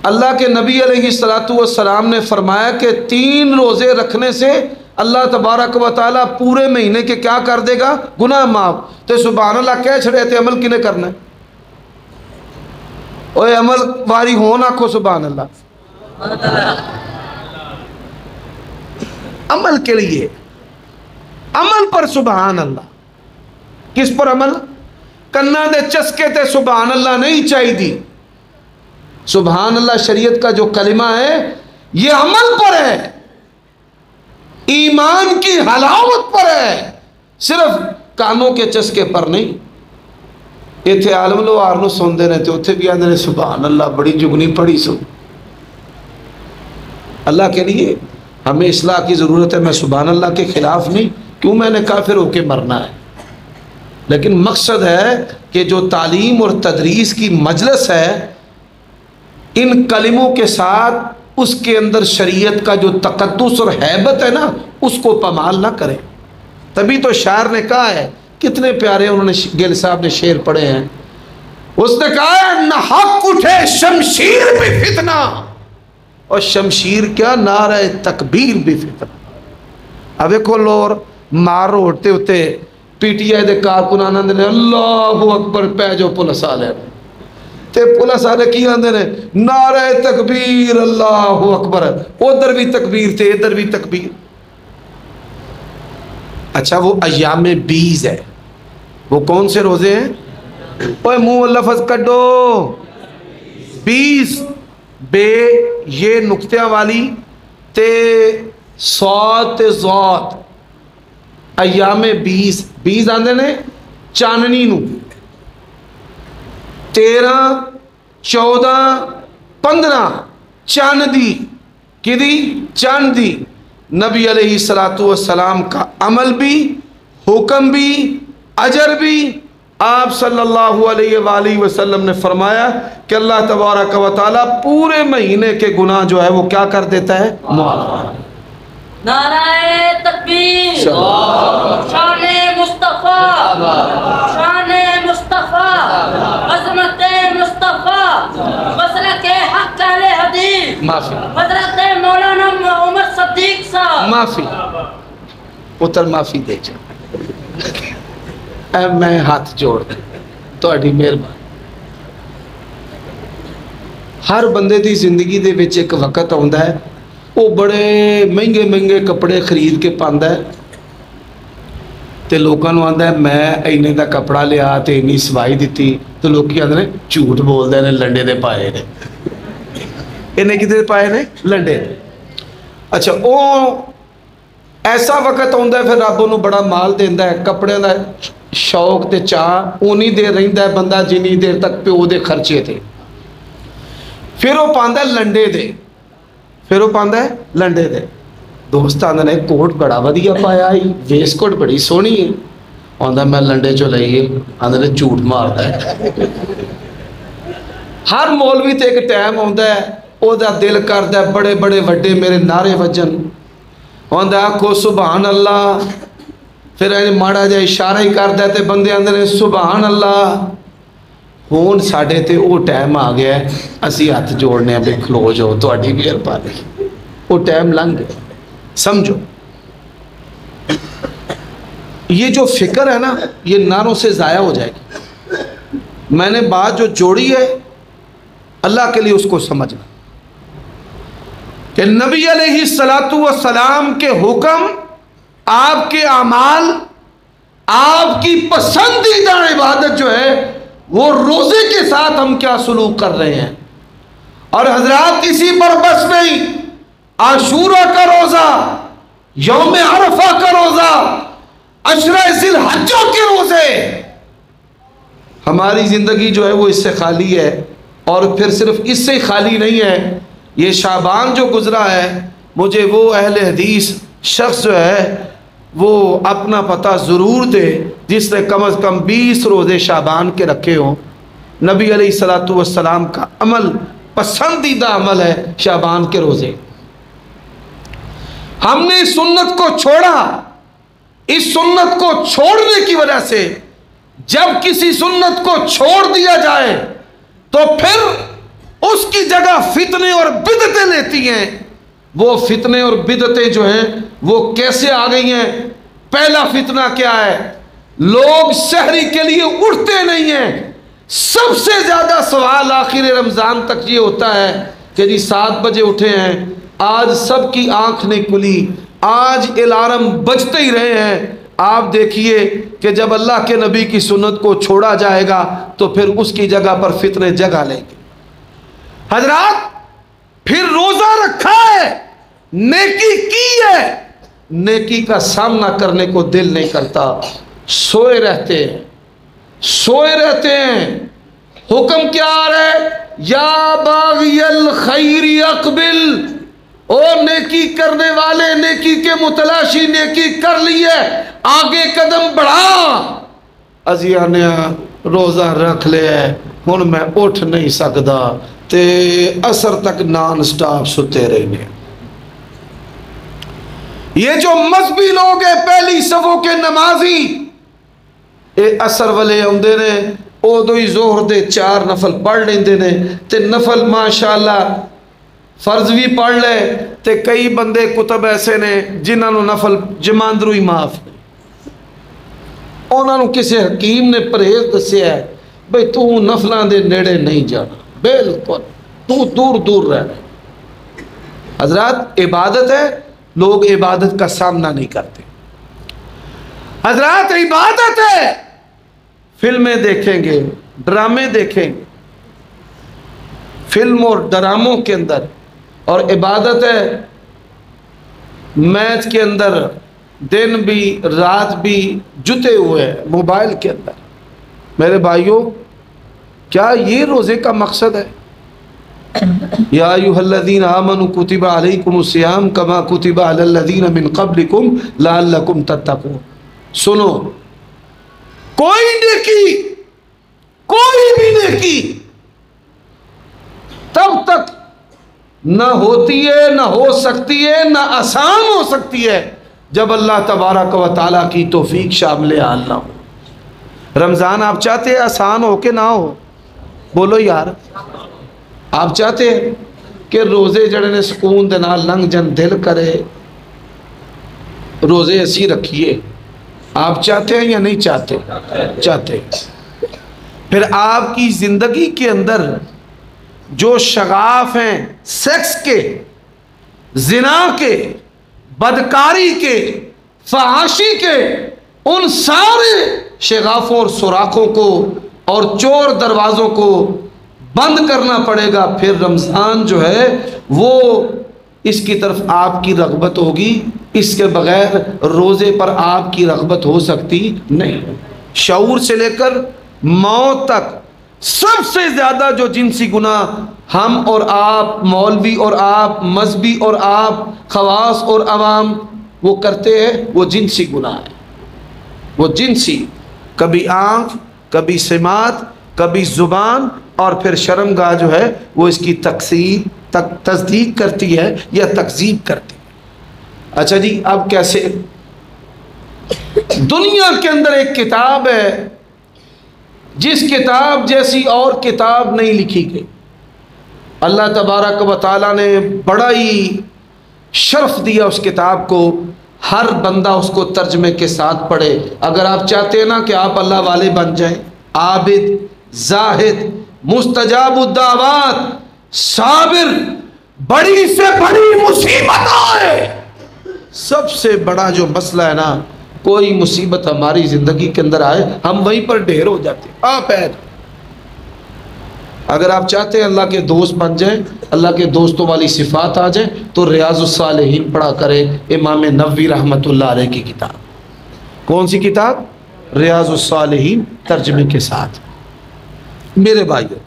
اللہ کے نبی علیہ السلام نے فرمایا کہ 3 روزے رکھنے سے اللہ تبارک و تعالیٰ پورے مہینے کے کیا کر دے گا؟ گناہ معاف۔ تو سبحان اللہ کہہ چھڑے تھے، عمل کنے کرنا ہے؟ اوے عمل واری ہون آکھو سبحان اللہ۔ عمل کے لیے، عمل پر سبحان اللہ۔ کس پر عمل؟ کنا دے چسکے تے سبحان اللہ نہیں چاہی دی۔ سبحان اللہ شریعت کا جو کلمہ ہے یہ عمل پر ہے، ایمان کی حلاوت پر ہے، صرف کانوں کے چسکے پر نہیں۔ ایتھے عالم لوہار نو سوندے رہتے، اتھے بھی آندے نے سبحان اللہ بڑی جگنی پڑی سو۔ اللہ کے لیے ہمیں اصلاح کی ضرورت ہے۔ میں سبحان اللہ کے خلاف نہیں، کیوں میں نے کافر ہو کے مرنا ہے، لیکن مقصد ہے کہ جو تعلیم اور تدریس کی مجلس ہے ان کلموں کے ساتھ اس کے اندر شریعت کا جو تقدس اور ہیبت ہے نا اس کو پامال نہ کریں۔ تبھی تو شاعر نے کہا ہے، کتنے پیارے انہوں نے گل صاحب نے شعر پڑھے ہیں، اس نے کہا ہے نہ حق اٹھے شمشیر بھی فتنہ، اور شمشیر کیا نعرہ تکبیر بھی فتنہ۔ اب ایک لور مارو ہوتے ہوتے پی ٹی آئی دے کارکن آنند نے اللہ اکبر پہ جو پولیس والے تے پولیس والے کی آندے نے نعرہ تکبیر اللہ اکبر، ادھر بھی تکبیر تے ادھر بھی تکبیر۔ اچھا وہ ایام بیز ہے، وہ کون سے روزے ہیں؟ اوہ منہ لفظ کڈو، بیز بے یہ نقطہ والی تے صاد تے ذات، ایام بیز، بیز آندے نے چاننی نو، 13 14 15 چاندی کدی چاندی، نبی علیہ السلام کا عمل بھی، حکم بھی، اجر بھی۔ آپ صلی اللہ علیہ وآلہ وسلم نے فرمایا کہ اللہ تبارک و تعالیٰ پورے مہینے کے گناہ جو ہے وہ کیا کر دیتا ہے؟ معاف۔ نعرہ تکبیر، شان مصطفیٰ، شان مصطفیٰ، عظمت مصطفیٰ، مسلک حق اہل حدیث، معافی، حضرت مولانا عمر صدیق صاحب، معافی، پتر معافی دے جا، اے میں ہاتھ جوڑ دیں تو اڈی مہربانی۔ ہر بندے دی زندگی دے وچ ایک وقت آندا ہے وہ بڑے مہنگے مہنگے کپڑے خرید کے پاندا ہے تے لوکاں نوں آندا ہے میں اینے دا کپڑا لیا تے اینی سوائی دتی، تو لوکی آندے نے جھوٹ بولدے نے لنڈے دے پائے نے، اینے کدے پائے نے؟ لنڈے دے۔ اچھا او ایسا وقت آندا ہے پھر رب انہوں بڑا مال دیندا ہے، کپڑے دا شوق تے چاہ اونی دیر رہندا ہے بندہ جنی دیر تک پیو دے خرچے تے، پھر وہ پاندا ہے لنڈے دے، پھر وہ پاندا ہے لنڈے دے۔ دوست آندے نے کوٹ بڑا ودیا پایا ہی، ویس کوٹ بڑی سونی ہے، آندا میں لنڈے چو لئیے، آندے نے جھوٹ مارتا ہے۔ ہر مولوی تے ایک ٹائم آندا ہے او دا دل کردا ہے بڑے بڑے وڈے میرے نعرے وجن، آندا آکھو سبحان اللہ، پھر اینے ماڑا جا اشارہ ہی کردا ہے تے بندے آندے نے سبحان اللہ۔ ہون ساڑھے تے او ٹائم آ گیا ہے اسی ہاتھ جوڑنے ہیں بے کھلو جو تو اڈی مہربانی، وہ ٹائم لنگ گیا، سمجھو یہ جو فکر ہے نا یہ ناروں سے ضائع ہو جائے گی۔ میں نے بات جو جوڑی ہے اللہ کے لیے اس کو سمجھنا کہ نبی علیہ السلام کے حکم، آپ کے اعمال، آپ کی پسندیدہ عبادت جو ہے وہ روزے کے ساتھ ہم کیا سلوک کر رہے ہیں۔ اور حضرات اسی پر بس نہیں، عاشورہ کا روزہ، یوم عرفہ کا روزہ، عشرہ ذی الحجہ کے روزے، ہماری زندگی جو ہے وہ اس سے خالی ہے۔ اور پھر صرف اس سے خالی نہیں ہے، یہ شعبان جو گزرا ہے مجھے وہ اہل حدیث شخص جو ہے وہ اپنا پتہ ضرور دے جس نے کم از کم 20 روزے شعبان کے رکھے ہوں۔ نبی علیہ السلام کا عمل، پسندیدہ عمل ہے شعبان کے روزے۔ ہم نے اس سنت کو چھوڑا، اس سنت کو چھوڑنے کی وجہ سے جب کسی سنت کو چھوڑ دیا جائے تو پھر اس کی جگہ فتنے اور بدعتیں لیتی ہیں۔ وہ فتنے اور بدعتیں جو ہیں وہ کیسے آ گئی ہیں؟ پہلا فتنہ کیا ہے؟ لوگ سحری کے لیے اٹھتے نہیں ہیں۔ سب سے زیادہ سوال آخر رمضان تک یہ ہوتا ہے کہ جی 7 بجے اٹھے ہیں، آج سب کی آنکھ نہیں کھلی، آج الارم بجتے ہی رہے ہیں۔ آپ دیکھیے کہ جب اللہ کے نبی کی سنت کو چھوڑا جائے گا تو پھر اس کی جگہ پر فتنے جگہ لیں گے۔ حضرات پھر روزہ رکھا ہے، نیکی کی ہے، نیکی کا سامنا کرنے کو دل نہیں کرتا، سوئے رہتے ہیں، سوئے رہتے ہیں۔ حکم کیا آ رہا ہے؟ یا باغی الخیر اقبل، او نیکی کرنے والے، نیکی کے متلاشی، نیکی کر لیے، آگے قدم بڑھا۔ ازیانیا روزہ رکھ لے، ہن میں اٹھ نہیں سکتا، تے اثر تک نان سٹاپ ستے رہنے. یہ جو مذہبی لوگ ہیں پہلی صفوں کے نمازی اے اثر والے آندے نے ادو ہی زہر دے 4 نفل پڑھ لیندے نے تے نفل ماشاءاللہ فرض بھی پڑھ لے تے کئی بندے کتب ایسے نے جنہاں نو نفل جماندرو ہی معاف نے. انہاں نو کسی حکیم نے پرہیز دسیا ہے بھئی تو نفلاں دے نیڑے نہیں جانا, بالکل تو دور دور رہنا. حضرات عبادت ہے, لوگ عبادت کا سامنا نہیں کرتے. حضرات عبادت ہے, فلمیں دیکھیں گے, ڈرامے دیکھیں گے, فلم اور ڈراموں کے اندر, اور عبادت ہے میچ کے اندر دن بھی رات بھی جتے ہوئے ہیں موبائل کے اندر. میرے بھائیوں, کیا یہ روزے کا مقصد ہے؟ یا ایھا الذین آمنوا کتب علیکم الصیام کما کتب علی الذین من قبلکم لعلکم تتقون. سنو, کوئی نیکی, کوئی بھی نیکی تب تک نہ ہوتی ہے, نہ ہو سکتی ہے, نہ آسان ہو سکتی ہے جب اللہ تبارک و تعالیٰ کی توفیق شامل حال نہ ہو. رمضان آپ چاہتے ہیں آسان ہو کہ نہ ہو؟ بولو یار, آپ چاہتے ہیں کہ روزے جڑے نے سکون دے نال لنگ جن, دل کرے روزے ایسی رکھیے, آپ چاہتے ہیں یا نہیں چاہتے؟ چاہتے. پھر آپ کی زندگی کے اندر جو شغاف ہیں سیکس کے, زنا کے, بدکاری کے, فحاشی کے, ان سارے شغافوں اور سوراخوں کو اور چور دروازوں کو بند کرنا پڑے گا. پھر رمضان جو ہے وہ اس کی طرف آپ کی رغبت ہوگی, اس کے بغیر روزے پر آپ کی رغبت ہو سکتی نہیں. شعور سے لے کر موت تک سب سے زیادہ جو جنسی گناہ ہم اور آپ, مولوی اور آپ, مذہبی اور آپ, خواص اور عوام وہ کرتے ہیں, وہ جنسی گناہ ہے. وہ جنسی, کبھی آنکھ, کبھی سماعت, کبھی زبان, اور پھر شرمگاہ جو ہے وہ اس کی تصدیق کرتی ہے یا تکذیب کرتی ہے. اچھا جی, اب کیسے؟ دنیا کے اندر ایک کتاب ہے جس کتاب جیسی اور کتاب نہیں لکھی گئی. اللہ تبارک و تعالیٰ نے بڑا ہی شرف دیا اس کتاب کو, ہر بندہ اس کو ترجمے کے ساتھ پڑھے. اگر آپ چاہتے ہیں نا کہ آپ اللہ والے بن جائیں, عابد, زاہد, مستجاب الدعوات, صابر, بڑی سے بڑی مصیبت آئے, سب سے بڑا جو مسئلہ ہے نا, کوئی مصیبت ہماری زندگی کے اندر آئے ہم وہیں پر ڈھیر ہو جاتے ہیں. آپ ہیں, اگر آپ چاہتے ہیں اللہ کے دوست بن جائیں, اللہ کے دوستوں والی صفات آ جائیں, تو ریاض الصالحین پڑھا کرے, امام نووی رحمۃ اللہ علیہ کی کتاب. کون سی کتاب؟ ریاض الصالحین ترجمے کے ساتھ. میرے بھائیو,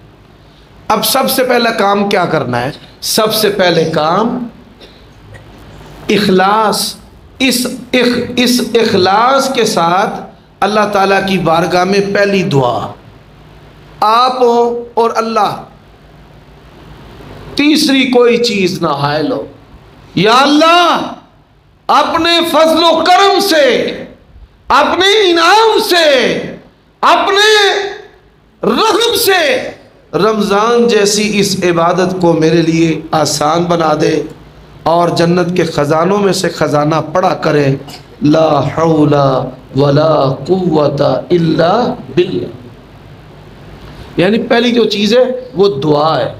اب سب سے پہلا کام کیا کرنا ہے؟ سب سے پہلے کام اخلاص. اس اخلاص کے ساتھ اللہ تعالیٰ کی بارگاہ میں پہلی دعا, آپ ہو اور اللہ, تیسری کوئی چیز نہ حائل ہو. یا اللہ, اپنے فضل و کرم سے, اپنے انعام سے, اپنے رحم سے رمضان جیسی اس عبادت کو میرے لیے آسان بنا دے, اور جنت کے خزانوں میں سے خزانہ پڑا کرے, لا حول ولا قوت الا باللہ. یعنی پہلی جو چیز ہے وہ دعا ہے.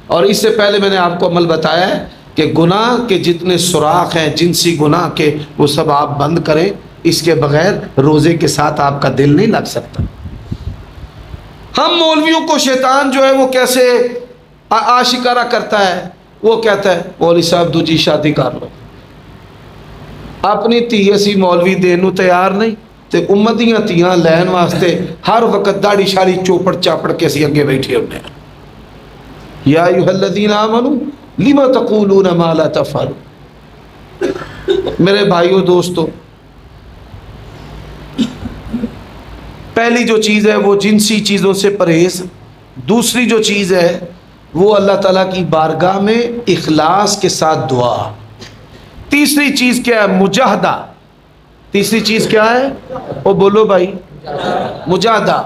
اور اس سے پہلے میں نے آپ کو عمل بتایا ہے کہ گناہ کے جتنے سوراخ ہیں جنسی گناہ کے, وہ سب آپ بند کریں. اس کے بغیر روزے کے ساتھ آپ کا دل نہیں لگ سکتا. ہم مولویوں کو شیطان جو ہے وہ کیسے آشکارا کرتا ہے, وہ کہتا ہے مولوی صاحب دوجی شادی کر لو. اپنی تھی اسی مولوی دینو تیار نہیں, تے امتیاں تیاں لین واسطے ہر وقت داڑھی شاڑی چوپڑ چاپڑ کے اسی اگے بیٹھے ہونے. یا ایھا الذین آمنوا لما تقولون ما لا تفعلون. میرے بھائیو دوستو, پہلی جو چیز ہے وہ جنسی چیزوں سے پرہیز. دوسری جو چیز ہے وہ اللہ تعالیٰ کی بارگاہ میں اخلاص کے ساتھ دعا۔ تیسری چیز کیا ہے؟ مجاہدہ۔ تیسری چیز کیا ہے؟ وہ بولو بھائی، مجاہدہ۔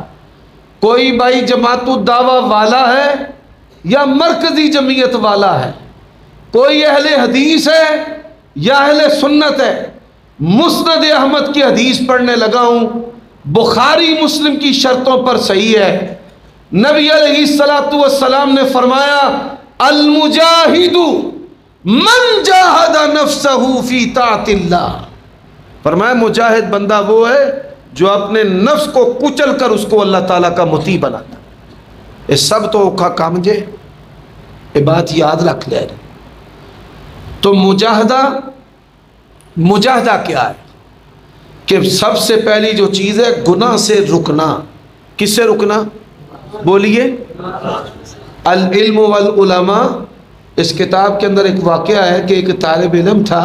کوئی بھائی جماعت الدعوہ والا ہے یا مرکزی جمعیت والا ہے، کوئی اہل حدیث ہے یا اہل سنت ہے، مسند احمد کی حدیث پڑھنے لگا ہوں، بخاری مسلم کی شرطوں پر صحیح ہے، نبی علیہ الصلوۃ والسلام نے فرمایا المجاہد من جاہد نفسہ فی طاعت اللہ، فرمایا مجاہد بندہ وہ ہے جو اپنے نفس کو کچل کر اس کو اللہ تعالیٰ کا مطیع بناتا۔ یہ سب تو اوکھا کام جے، یہ بات یاد رکھ لے۔ تو مجاہدہ کیا ہے کہ سب سے پہلی جو چیز ہے گناہ سے رکنا۔ کس سے رکنا؟ بولیے۔ العلم والعلماء، اس کتاب کے اندر ایک واقعہ ہے کہ ایک طالب علم تھا،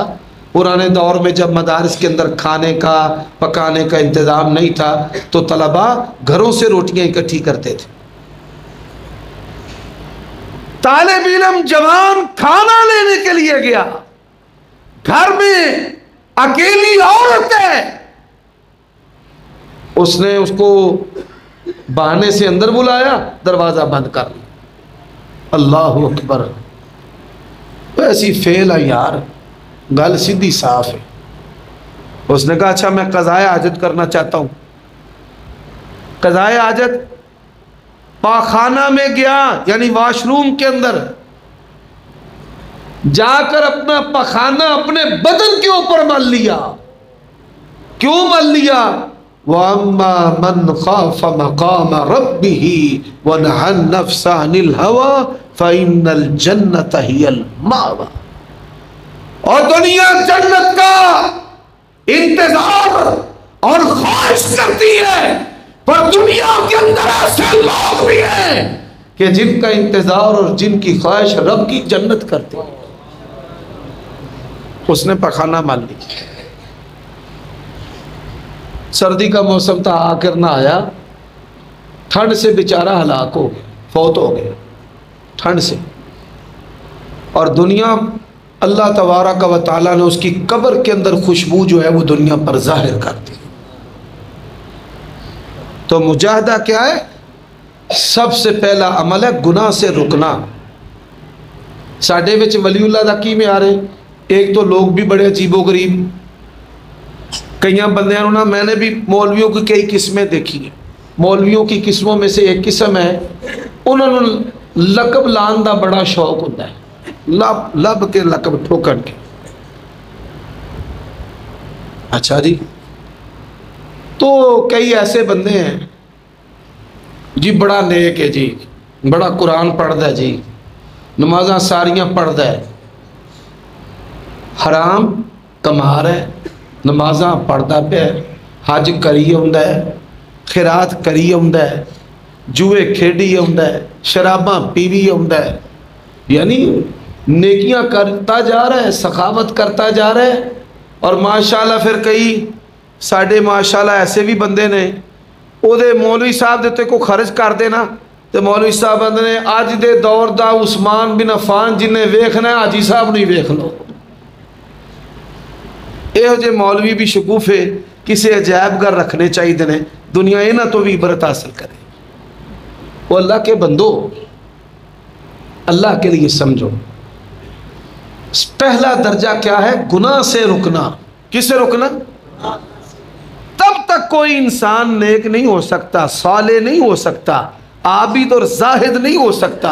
پرانے دور میں جب مدارس کے اندر کھانے کا پکانے کا انتظام نہیں تھا تو طلباء گھروں سے روٹیاں اکٹھی کرتے تھے۔ طالب علم جوان کھانا لینے کے لیے گیا، گھر میں اکیلی عورت ہے، اس نے اس کو بہانے سے اندر بلایا، دروازہ بند کر لیا۔ اللہ اکبر، ایسی فیل ہے یار، گل سیدھی صاف ہے۔ اس نے کہا اچھا میں قضائے حاجت کرنا چاہتا ہوں۔ قضائے حاجت، پاخانہ میں گیا یعنی واش روم کے اندر جا کر اپنا پخانہ اپنے بدن کے اوپر مل لیا۔ کیوں مل لیا؟ وَأَمَّا مَنْ خَافَ مَقَامَ رَبِّهِ وَنَهَى النَّفْسَ عَنِ الْهَوَىٰ فَإِنَّ الْجَنَّةَ هِيَ الْمَأْوَىٰ۔ اور دنیا جنت کا انتظار اور خواہش کرتی ہے، پر دنیا کے اندر ایسے لوگ بھی ہیں کہ جن کا انتظار اور جن کی خواہش رب کی جنت کرتے ہیں۔ اس نے پخانہ مان لی، سردی کا موسم تھا، آخر نہ آیا، ٹھنڈ سے بیچارہ ہلاک ہو گیا، فوت ہو گیا ٹھنڈ سے۔ اور دنیا اللہ تبارک و تعالیٰ نے اس کی قبر کے اندر خوشبو جو ہے وہ دنیا پر ظاہر کر دی۔ تو مجاہدہ کیا ہے؟ سب سے پہلا عمل ہے گناہ سے رکنا۔ ساڈے وچ ولی اللہ دا کی میں آ رہے، ایک تو لوگ بھی بڑے عجیب و غریب، کئی بندیاں نا، میں نے بھی مولویوں کی کئی قسمیں دیکھی ہیں۔ مولویوں کی قسموں میں سے ایک قسم ہے، انہوں نے لقب لان دا بڑا شوق ہوتا ہے، لب کے لقب ٹھوکن کے۔ اچھا جی، تو کئی ایسے بندے ہیں جی بڑا نیک ہے جی، بڑا قرآن پڑھتا ہے جی، نمازاں ساریاں پڑھتا ہے، حرام کما رہا ہے، نمازاں پڑھتا پہ، حج کری آتا ہے، خیرات کری آتا ہے، جوئے کھیڈی آتا ہے، شراباں پیوی آتا ہے، یعنی نیکیاں کرتا جا رہا ہے، سخاوت کرتا جا رہا ہے۔ اور ماشاءاللہ پھر کئی ساڑھے ماشاءاللہ ایسے بھی بندے نے، او دے مولوی صاحب دیتے کو خرچ کر دینا، تو مولوی صاحب نے آج دے دور دا عثمان بن عفان جنہیں ویکھنا ہے حاجی صاحب نہیں ویکھ لو۔ یہ جو مولوی بھی شکوفے کسی عجائب گھر رکھنے چاہیے دینے، دنیا اینا تو بھی عبرت حاصل کرے۔ وہ اللہ کے بندو، اللہ کے لیے سمجھو، پہلا درجہ کیا ہے؟ گناہ سے رکنا۔ کس سے رکنا؟ تب تک کوئی انسان نیک نہیں ہو سکتا، صالح نہیں ہو سکتا، عابد اور زاہد نہیں ہو سکتا،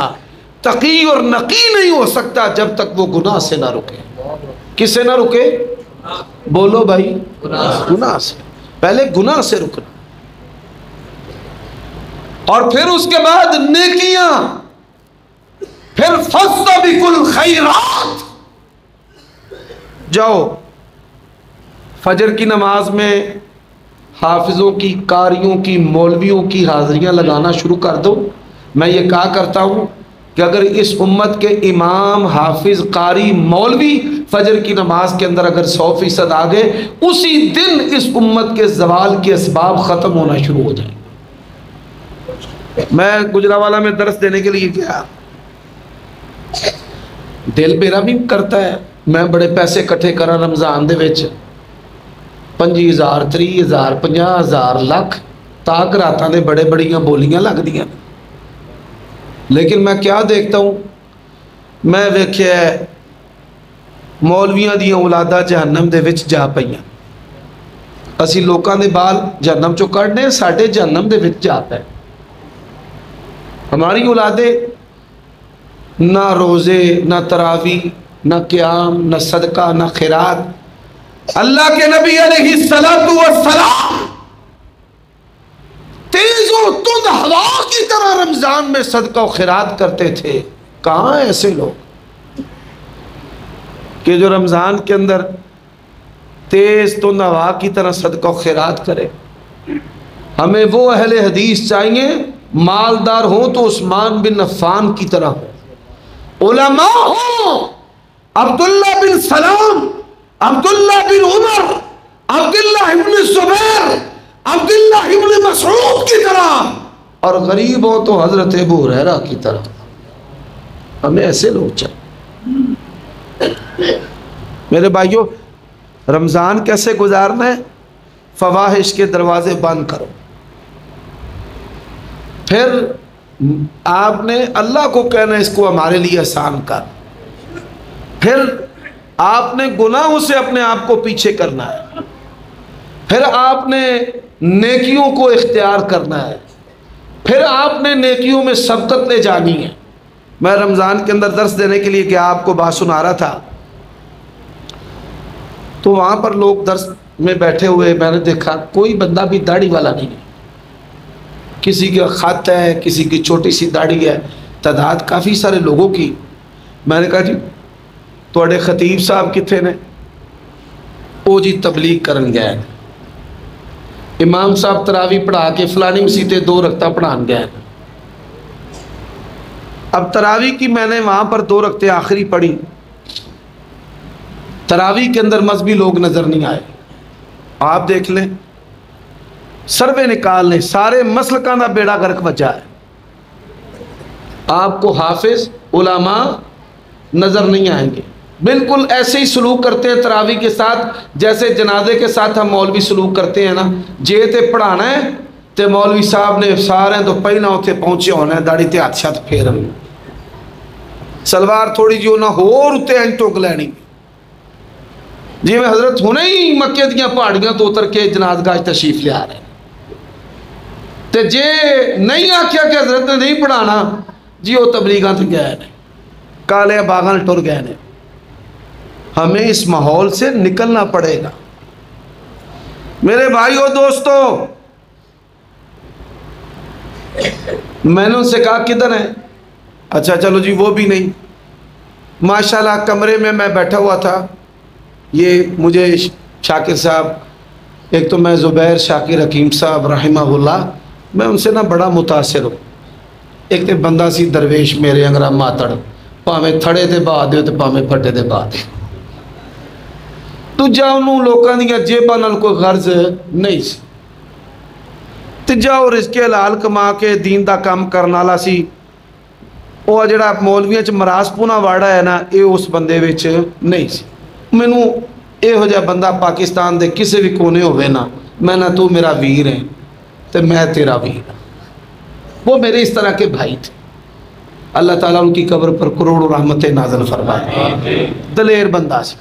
تقی اور نقی نہیں ہو سکتا جب تک وہ گناہ سے نہ رکے۔ کس سے نہ رکے؟ بولو بھائی، گناہ سے۔ پہلے گناہ سے رکنا، اور پھر اس کے بعد نیکیاں، پھر فاستبقوا الخیرات۔ جاؤ فجر کی نماز میں حافظوں کی، قاریوں کی، مولویوں کی حاضریاں لگانا شروع کر دو۔ میں یہ کہا کرتا ہوں کہ اگر اس امت کے امام، حافظ، قاری، مولوی فجر کی نماز کے اندر اگر 100% آ گئے، اسی دن اس امت کے زوال کے اسباب ختم ہونا شروع ہو جائیں۔ میں گجرانوالہ میں درس دینے کے لیے گیا، دل میرا بھی کرتا ہے میں بڑے پیسے کٹھے کرا رمضان دے وچ 25,000 30,000 50,000 لاکھ تاک راتاں دے بڑے بڑیاں بولیاں لگ دیاں، لیکن میں کیا دیکھتا ہوں، میں ویکھیا ہے مولویاں دیاں اولاداں جہنم دے وچ جا پئیاں، اسی لوکاں دے بال جہنم چوں کڈنے ساڈے جہنم دے وچ جا پئے۔ ہماری اولادیں نہ روزے نہ تراویح نہ قیام نہ صدقہ نہ خیرات۔ اللہ کے نبی علیہ السلام تیز و تند ہوا کی طرح رمضان میں صدقہ و خیرات کرتے تھے۔ کہاں ایسے لوگ کہ جو رمضان کے اندر تیز تند ہوا کی طرح صدقہ و خیرات کرے؟ ہمیں وہ اہل حدیث چاہیے مالدار ہوں تو عثمان بن عفان کی طرح ہو، علماء ہوں عبداللہ بن سلام، عبداللہ بن عمر، عبداللہ بن زبیر، عبداللہ بن مسعود کی طرح، اور غریب ہو تو حضرت ابو ہریرہ کی طرح۔ ہمیں ایسے لوگ چاہیے۔ میرے بھائیوں، رمضان کیسے گزارنا ہے؟ فواحش کے دروازے بند کرو، پھر آپ نے اللہ کو کہنا اس کو ہمارے لیے آسان کر، پھر آپ نے گناہوں سے اپنے آپ کو پیچھے کرنا ہے، پھر آپ نے نیکیوں کو اختیار کرنا ہے، پھر آپ نے نیکیوں میں سبقت لے جانی ہے۔ میں رمضان کے اندر درس دینے کے لیے کہ آپ کو بات سنا رہا تھا، تو وہاں پر لوگ درس میں بیٹھے ہوئے میں نے دیکھا کوئی بندہ بھی داڑھی والا نہیں ہے، کسی کا خط ہے، کسی کی چھوٹی سی داڑھی ہے، تعداد کافی سارے لوگوں کی۔ میں نے کہا جی تواڈے خطیب صاحب کتنے نے؟ او جی تبلیغ کرن گئے، امام صاحب تراویح پڑھا کے فلانی مسیتے 2 رکعتاں پڑھان گئے۔ اب تراویح کی میں نے وہاں پر 2 رکعتیں آخری پڑھی، تراویح کے اندر مذہبی لوگ نظر نہیں آئے۔ آپ دیکھ لیں سروے نکال لیں، سارے مسلکاں دا بیڑا غرق بچا ہے، آپ کو حافظ علماء نظر نہیں آئیں گے۔ بالکل ایسے ہی سلوک کرتے ہیں تراویح کے ساتھ جیسے جنازے کے ساتھ ہم مولوی سلوک کرتے ہیں نا، جے تے پڑھانا ہے تے مولوی صاحب نے سارے تو پہنا اتنے پہنچے ہونا ہے، داڑھی تے ہاتھ شت پھیرن، سلوار تھوڑی جی نہ ہور اتنے اینج ٹوک لینی، جی میں حضرت ہونے ہی مکے دیاں پہاڑیاں تو اتر کے جنازگاہ تشریف لے آ رہے ہیں، تے جے نہیں آکھیا کہ حضرت نے نہیں پڑھانا جی وہ تبلیغاں تے گئے نے، کالے باغاں ٹر گئے نے۔ ہمیں اس ماحول سے نکلنا پڑے گا۔ میرے بھائیو دوستو، میں نے ان سے کہا کدھر ہیں؟ اچھا چلو جی وہ بھی نہیں۔ ماشاءاللہ کمرے میں بیٹھا ہوا تھا، یہ مجھے شاکر صاحب، ایک تو میں زبیر شاکر حکیم صاحب رحمہ اللہ، میں ان سے نہ بڑا متاثر ہوں۔ ایک تے بندہ سی درویش میرے انگرہ ماتڑ، پاویں تھڑے دے بعد دے تے پاویں پھٹے دے بعد، تو جا انہوں لوکاں دیاں جیباں نال کوئی غرض نہیں سی، تے جاؤ رزق حلال کما کے دین دا کام کرنا والا سی۔ وہ جڑا مولویاں چ مراس پونا واڑا ہے نا، اے اس بندے وچ نہیں سی۔ مینوں یہو جہا بندہ پاکستان دے کسے بھی کونے ہوئے نا، میں نہ تو میرا ویر ہے تے میں تیرا ویر ہوں۔ وہ میرے اس طرح کے بھائی تھے، اللہ تعالیٰ ان کی قبر پر کروڑوں رحمتیں نازل فرمائے۔ دلیر بندہ سی،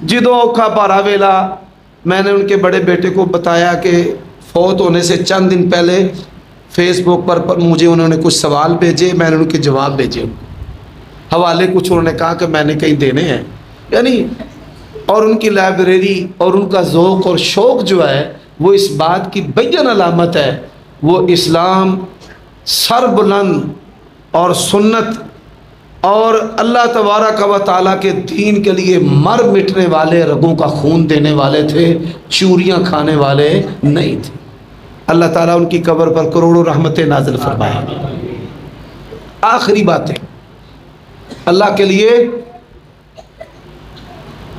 جدو اوکھا پارا ویلا میں نے ان کے بڑے بیٹے کو بتایا کہ فوت ہونے سے چند دن پہلے فیس بک پر مجھے انہوں نے کچھ سوال بھیجے، میں نے ان کے جواب بھیجے، حوالے کچھ انہوں نے کہا کہ میں نے کہیں دینے ہیں، یعنی اور ان کی لائبریری اور ان کا ذوق اور شوق جو ہے وہ اس بات کی بین علامت ہے، وہ اسلام سر بلند اور سنت اور اللہ تبارک و تعالیٰ کے دین کے لیے مر مٹنے والے، رگوں کا خون دینے والے تھے، چوریاں کھانے والے نہیں تھے۔ اللہ تعالیٰ ان کی قبر پر کروڑوں رحمتیں نازل فرمائے۔ آخری باتیں اللہ کے لیے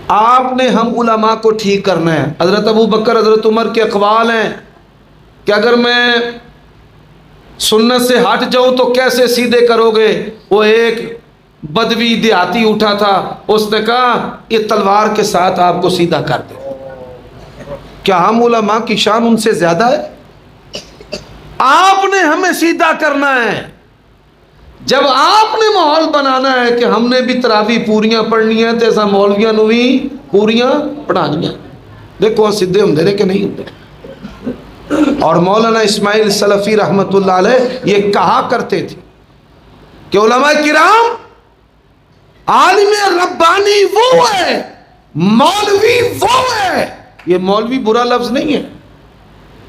آپ نے ہم علماء کو ٹھیک کرنا ہے۔ حضرت ابو بکر حضرت عمر کے اقوال ہیں کہ اگر میں سنت سے ہٹ جاؤں تو کیسے سیدھے کرو گے؟ وہ ایک بدوی دیہاتی اٹھا تھا، اس نے کہا یہ تلوار کے ساتھ آپ کو سیدھا کر دے۔ کیا ہم علماء کی شان ان سے زیادہ ہے؟ آپ نے ہمیں سیدھا کرنا ہے۔ جب آپ نے ماحول بنانا ہے کہ ہم نے بھی تراویح پوریاں پڑھنی ہیں تو ایسا مولویاں نو بھی پوریاں پڑھانیاں۔ دیکھو سدھے ہوں دے کہ نہیں ہوں۔ اور مولانا اسماعیل سلفی رحمت اللہ علیہ یہ کہا کرتے تھے کہ علماء کرام عالم ربانی وہ ہے، مولوی وہ ہے۔ یہ مولوی برا لفظ نہیں ہے،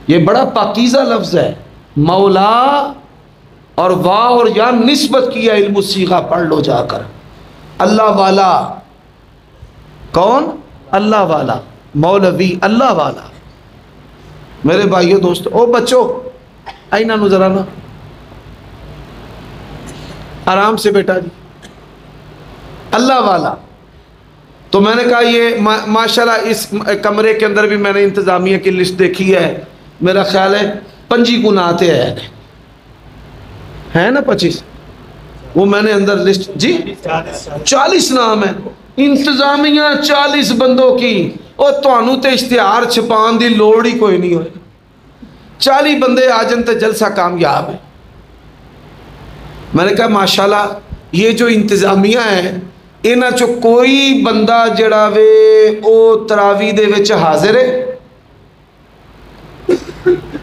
یہ بڑا پاکیزہ لفظ ہے۔ مولا اور واہ اور یا نسبت کیا، علم الصیغہ پڑھ لو جا کر۔ اللہ والا کون؟ اللہ والا، مولوی اللہ والا۔ میرے بھائیو دوستو، او بچو آئینہ نظرانہ آرام سے بیٹا جی، اللہ والا۔ تو میں نے کہا یہ ماشاءاللہ اس کمرے کے اندر بھی میں نے انتظامیہ کی لسٹ دیکھی ہے، میرا خیال ہے 25 گنا آتے ہیں نا 25، وہ میں نے اندر لسٹ جی 40 نام ہے انتظامیہ 40 بندوں کی۔ اور توانو تے اشتہار چھپان دی لوڑ ہی کوئی نہیں ہوئے، 40 بندے آجن تے جلسہ کامیاب ہے۔ میں نے کہا ماشاءاللہ یہ جو انتظامیہ ہے انہاں چو کوئی بندہ جڑا وے او تراویح دے وچ حاضر ہے؟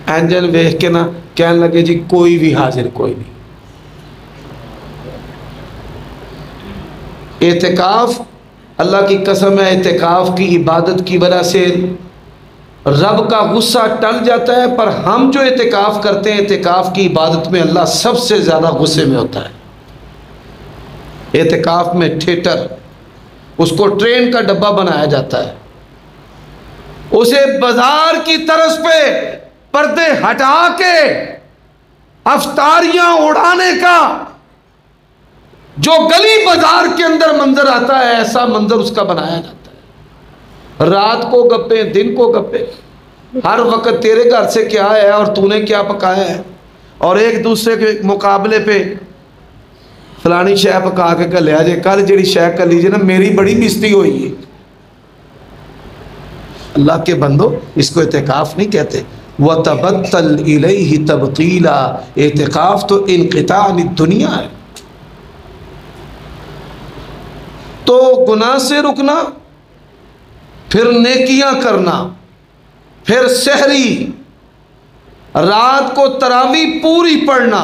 اینجن ویکھ کے نا کہنے لگے جی کوئی بھی حاضر کوئی نہیں۔ اعتکاف اللہ کی قسم ہے، اعتکاف کی عبادت کی وجہ سے رب کا غصہ ٹل جاتا ہے، پر ہم جو اعتکاف کرتے ہیں اعتکاف کی عبادت میں اللہ سب سے زیادہ غصے میں ہوتا ہے۔ اعتکاف میں تھیٹر، اس کو ٹرین کا ڈبہ بنایا جاتا ہے، اسے بازار کی طرز پہ پردے ہٹا کے افطاریاں اڑانے کا جو گلی بازار کے اندر منظر آتا ہے ایسا منظر اس کا بنایا جاتا ہے۔ رات کو گپے، دن کو گپے، ہر وقت تیرے گھر سے کیا ہے اور تو نے کیا پکایا ہے، اور ایک دوسرے کے مقابلے پہ فلانی شے پکا کے کلیا جے، کل جڑی شے کلی جے نا میری بڑی بےزتی ہوئی ہے۔ اللہ کے بندو اس کو اعتکاف نہیں کہتے۔ وَتَبَتَّلْ إِلَيْهِ تَبْتِيلًا، اعتکاف تو انقطاع عن الدنیا ہے۔ تو گناہ سے رکنا، پھر نیکیاں کرنا، پھر سحری، رات کو تراویح پوری پڑھنا،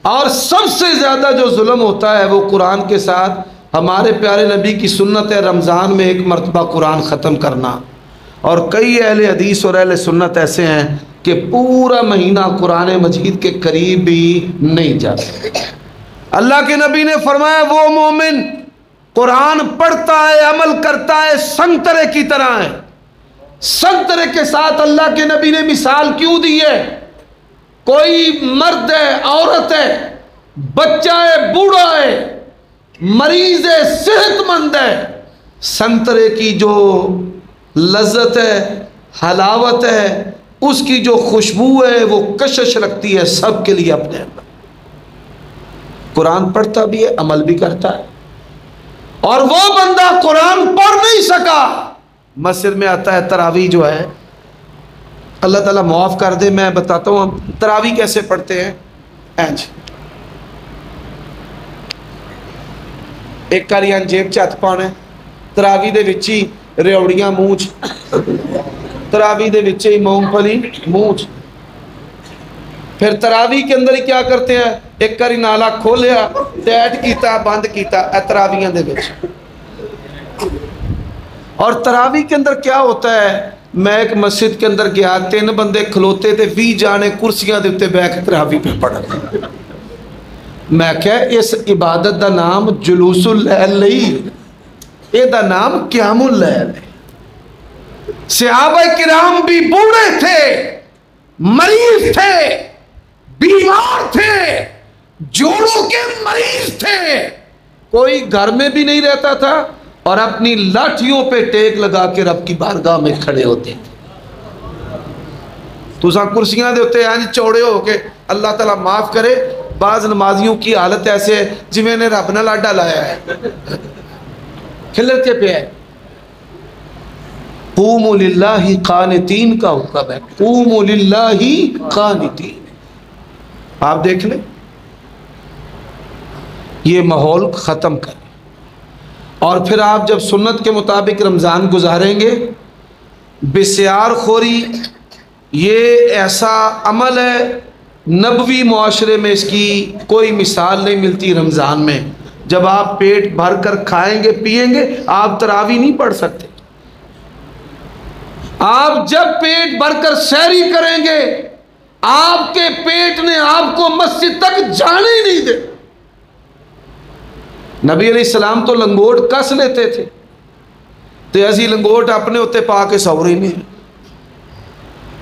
اور سب سے زیادہ جو ظلم ہوتا ہے وہ قرآن کے ساتھ ہمارے پیارے نبی کی سنت ہے رمضان میں 1 مرتبہ قرآن ختم کرنا۔ اور کئی اہل حدیث اور اہل سنت ایسے ہیں کہ پورا مہینہ قرآن مجید کے قریب بھی نہیں جاتے۔ اللہ کے نبی نے فرمایا وہ مومن قرآن پڑھتا ہے عمل کرتا ہے سنگترے کی طرح ہے۔ سنگترے کے ساتھ اللہ کے نبی نے مثال کیوں دی ہے؟ کوئی مرد ہے، عورت ہے، بچہ ہے، بوڑھا ہے، مریض ہے، صحت مند ہے، سنگترے کی جو لذت ہے، حلاوت ہے، اس کی جو خوشبو ہے وہ کشش رکھتی ہے سب کے لیے اپنے اندر۔ قرآن پڑھتا بھی ہے، عمل بھی کرتا ہے، اور وہ بندہ قرآن پڑھ نہیں سکا، مسجد میں آتا ہے تراویح جو ہے، اللہ تعالیٰ معاف کر دے، میں بتاتا ہوں ہم تراویح کیسے پڑھتے ہیں۔ ایک کاریان جیب چت پانا تراویح دے وچی ریوڑیاں مونچ، تراویح دے وچے ہی مونگ پھلی مونچ۔ پھر تراویح کے اندر ہی کیا کرتے ہیں، ایک کاری نالا کھولیا، ٹیٹ کیتا، بند کیتا، تراویحاں دے وچ۔ اور تراویح کے اندر کیا ہوتا ہے، میں ایک مسجد کے اندر گیا، 3 بندے کھلوتے تھے، 20 جانے کرسیاں دے اتے بیٹھ کے تراویح پہ پڑھ رہے۔ میں کہا اس عبادت دا نام جلوس اللیل نہیں، یہ دا نام قیام اللیل ہے۔ صحابہ کرام بھی بوڑھے تھے، مریض تھے، بیمار تھے، جوڑوں کے مریض تھے، کوئی گھر میں بھی نہیں رہتا تھا، اور اپنی لاٹھیوں پہ ٹیک لگا کے رب کی بارگاہ میں کھڑے ہوتے تھے۔ تو ساں کرسیاں دے ہوتے ہیں چوڑے ہو کے، اللہ تعالیٰ معاف کرے، بعض نمازیوں کی حالت ایسے ہے جی میں نے رب نہ لاڈا لایا ہے، کھلتے پہ ہے۔ قوموا للہ قانتین کا حکم ہے، قوموا للہ قانتین۔ آپ دیکھ لیں یہ ماحول ختم کریں، اور پھر آپ جب سنت کے مطابق رمضان گزاریں گے، بسیار خوری یہ ایسا عمل ہے نبوی معاشرے میں اس کی کوئی مثال نہیں ملتی۔ رمضان میں جب آپ پیٹ بھر کر کھائیں گے پیئیں گے، آپ تراویح نہیں پڑھ سکتے۔ آپ جب پیٹ بھر کر سحری کریں گے، آپ کے پیٹ نے آپ کو مسجد تک جانے ہی نہیں دے۔ نبی علیہ السلام تو لنگوٹ کس لیتے تھے، تو ایسی لنگوٹ اپنے ہوتے پا کے سوری نہیں۔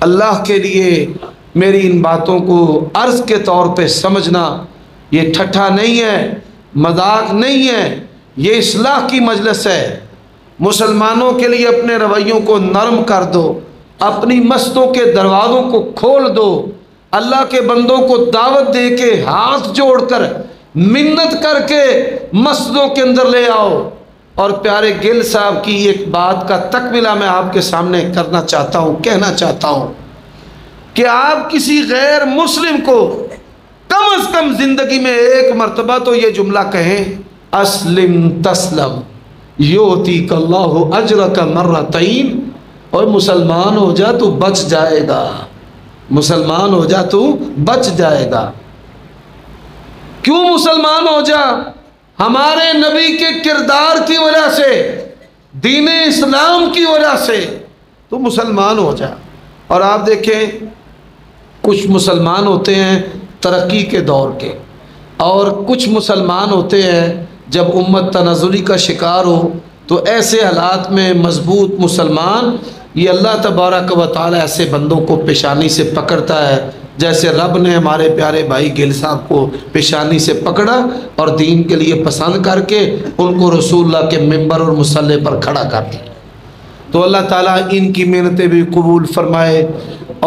اللہ کے لیے میری ان باتوں کو عرض کے طور پہ سمجھنا، یہ ٹھٹھا نہیں ہے، مذاق نہیں ہے، یہ اصلاح کی مجلس ہے۔ مسلمانوں کے لیے اپنے رویوں کو نرم کر دو، اپنی مسجدوں کے دروازوں کو کھول دو، اللہ کے بندوں کو دعوت دے کے ہاتھ جوڑ کر منت کر کے مسجدوں کے اندر لے آؤ۔ اور پیارے گل صاحب کی ایک بات کا تکملہ میں آپ کے سامنے کرنا چاہتا ہوں، کہنا چاہتا ہوں کہ آپ کسی غیر مسلم کو کم از کم زندگی میں ایک مرتبہ تو یہ جملہ کہیں، اسلم تسلم یؤتیک اللہ اجرک مرتین، اور مسلمان ہو جا تو بچ جائے گا، مسلمان ہو جا تو بچ جائے گا۔ کیوں مسلمان ہو جا؟ ہمارے نبی کے کردار کی وجہ سے، دین اسلام کی وجہ سے تو مسلمان ہو جا۔ اور آپ دیکھیں کچھ مسلمان ہوتے ہیں ترقی کے دور کے، اور کچھ مسلمان ہوتے ہیں جب امت تنزلی کا شکار ہو تو ایسے حالات میں مضبوط مسلمان، یہ اللہ تبارک و تعالی ایسے بندوں کو پیشانی سے پکڑتا ہے جیسے رب نے ہمارے پیارے بھائی گل صاحب کو پیشانی سے پکڑا اور دین کے لیے پسند کر کے ان کو رسول اللہ کے ممبر اور مصلی پر کھڑا کر دیا۔ تو اللہ تعالیٰ ان کی محنتیں بھی قبول فرمائے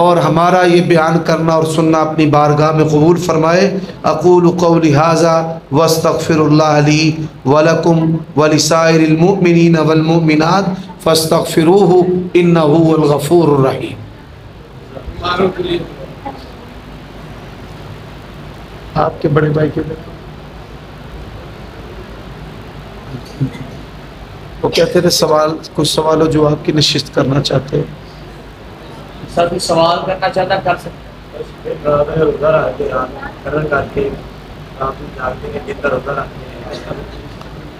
اور ہمارا یہ بیان کرنا اور سننا اپنی بارگاہ میں قبول فرمائے۔ اقول قولی ھذا واستغفر اللہ لی ولکم ولسائر المؤمنین والمؤمنات فاستغفروہ انہ هو الغفور الرحیم۔ آپ کے بڑے بھائی کے وہ کہتے تھے سوال، کچھ سوال و جواب کی نشست کرنا چاہتے ہیں۔ سر کوئی سوال کرنا چاہتا کر سکتے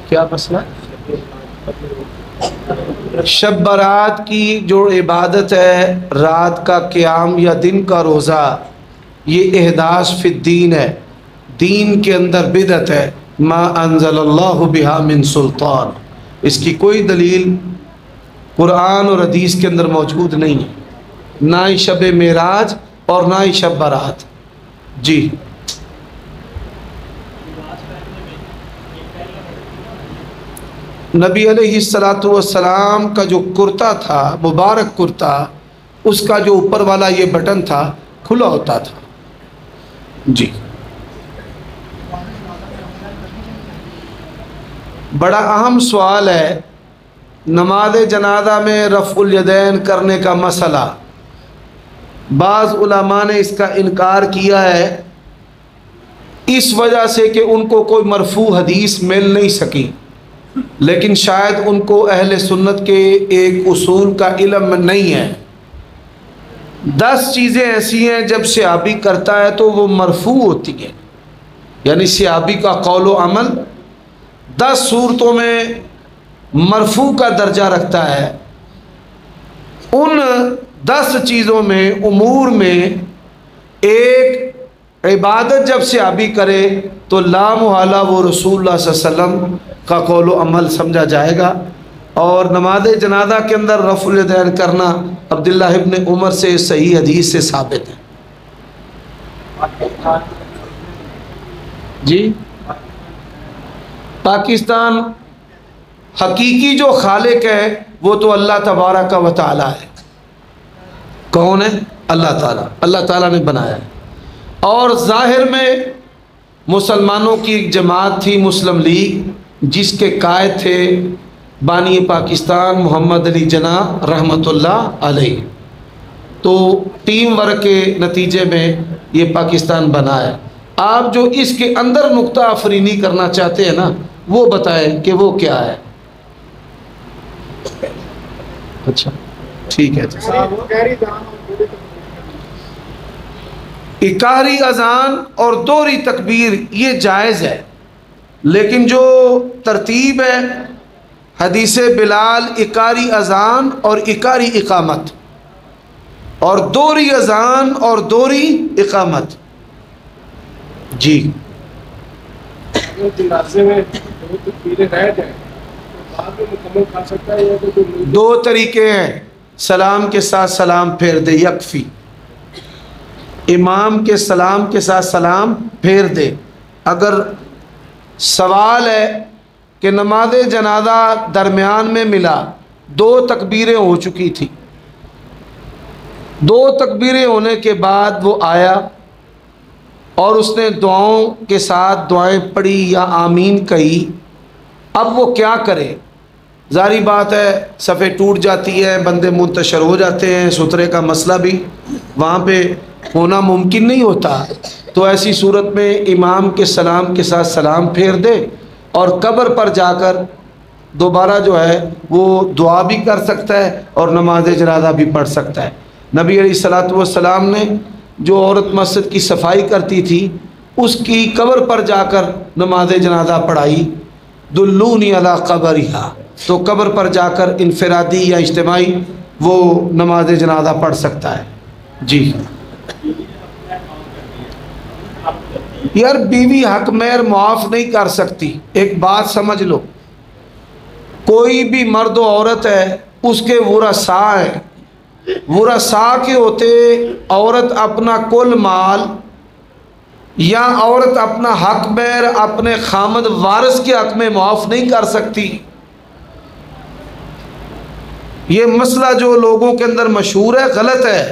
کیا مسئلہ؟ شب برات کی جو عبادت ہے، رات کا قیام یا دن کا روزہ، یہ احداث فی الدین ہے، دین کے اندر بدعت ہے۔ ما انزل اللہ بہا من سلطان، اس کی کوئی دلیل قرآن اور حدیث کے اندر موجود نہیں ہے، نہ ہی شب معراج اور نہ ہی شب برات۔ جی نبی علیہ السلام کا جو کرتا تھا، مبارک کرتا، اس کا جو اوپر والا یہ بٹن تھا کھلا ہوتا تھا۔ جی بڑا اہم سوال ہے نماز جنازہ میں رفع الیدین کرنے کا مسئلہ۔ بعض علماء نے اس کا انکار کیا ہے اس وجہ سے کہ ان کو کوئی مرفوع حدیث مل نہیں سکی، لیکن شاید ان کو اہل سنت کے ایک اصول کا علم نہیں ہے۔ 10 چیزیں ایسی ہیں جب صحابی کرتا ہے تو وہ مرفوع ہوتی ہیں، یعنی صحابی کا قول و عمل 10 صورتوں میں مرفوع کا درجہ رکھتا ہے۔ ان 10 چیزوں میں، امور میں، ایک عبادت جب صحابی کرے تو لا محالہ وہ رسول اللہ صلی اللہ علیہ وسلم کا قول و عمل سمجھا جائے گا۔ اور نماز جنازہ کے اندر رفع الیدین کرنا عبداللہ ابن عمر سے صحیح حدیث سے ثابت ہے۔ جی پاکستان حقیقی جو خالق ہے وہ تو اللہ تبارک و تعالی ہے۔ کون ہے؟ اللہ تعالیٰ، اللہ تعالیٰ نے بنایا ہے۔ اور ظاہر میں مسلمانوں کی ایک جماعت تھی مسلم لیگ، جس کے قائد تھے بانی پاکستان محمد علی جناح رحمۃ اللہ علیہ۔ تو ٹیم ورک کے نتیجے میں یہ پاکستان بنا ہے۔ آپ جو اس کے اندر نقطہ آفرینی کرنا چاہتے ہیں نا، وہ بتائیں کہ وہ کیا ہے۔ اچھا ٹھیک ہے جی۔ اقاری اذان اور دوہری تکبیر یہ جائز ہے، لیکن جو ترتیب ہے حدیث بلال اقاری اذان اور اقاری اقامت، اور دوہری اذان اور دوہری اقامت۔ جی دو طریقے ہیں، سلام کے ساتھ سلام پھیر دے، یکفی، امام کے سلام کے ساتھ سلام پھیر دے۔ اگر سوال ہے کہ نماز جنازہ درمیان میں ملا، دو تکبیریں ہو چکی تھی، دو تکبیریں ہونے کے بعد وہ آیا اور اس نے دعاؤں کے ساتھ دعائیں پڑھی یا آمین کہی، اب وہ کیا کرے؟ ظاہری بات ہے صفیں ٹوٹ جاتی ہے، بندے منتشر ہو جاتے ہیں، سترے کا مسئلہ بھی وہاں پہ ہونا ممکن نہیں ہوتا۔ تو ایسی صورت میں امام کے سلام کے ساتھ سلام پھیر دے اور قبر پر جا کر دوبارہ جو ہے وہ دعا بھی کر سکتا ہے اور نماز جنازہ بھی پڑھ سکتا ہے۔ نبی علیہ الصلوۃ والسلام نے جو عورت مسجد کی صفائی کرتی تھی، اس کی قبر پر جا کر نماز جنازہ پڑھائی، دلونی علی قبرہا، تو قبر پر جا کر انفرادی یا اجتماعی وہ نماز جنازہ پڑھ سکتا ہے۔ جی یار بیوی حق مہر معاف نہیں کر سکتی۔ ایک بات سمجھ لو، کوئی بھی مرد و عورت ہے، اس کے ورثاء ہیں، ورثاء کے ہوتے عورت اپنا کل مال یا عورت اپنا حق مہر اپنے خامد وارث کے حق میں معاف نہیں کر سکتی۔ یہ مسئلہ جو لوگوں کے اندر مشہور ہے غلط ہے۔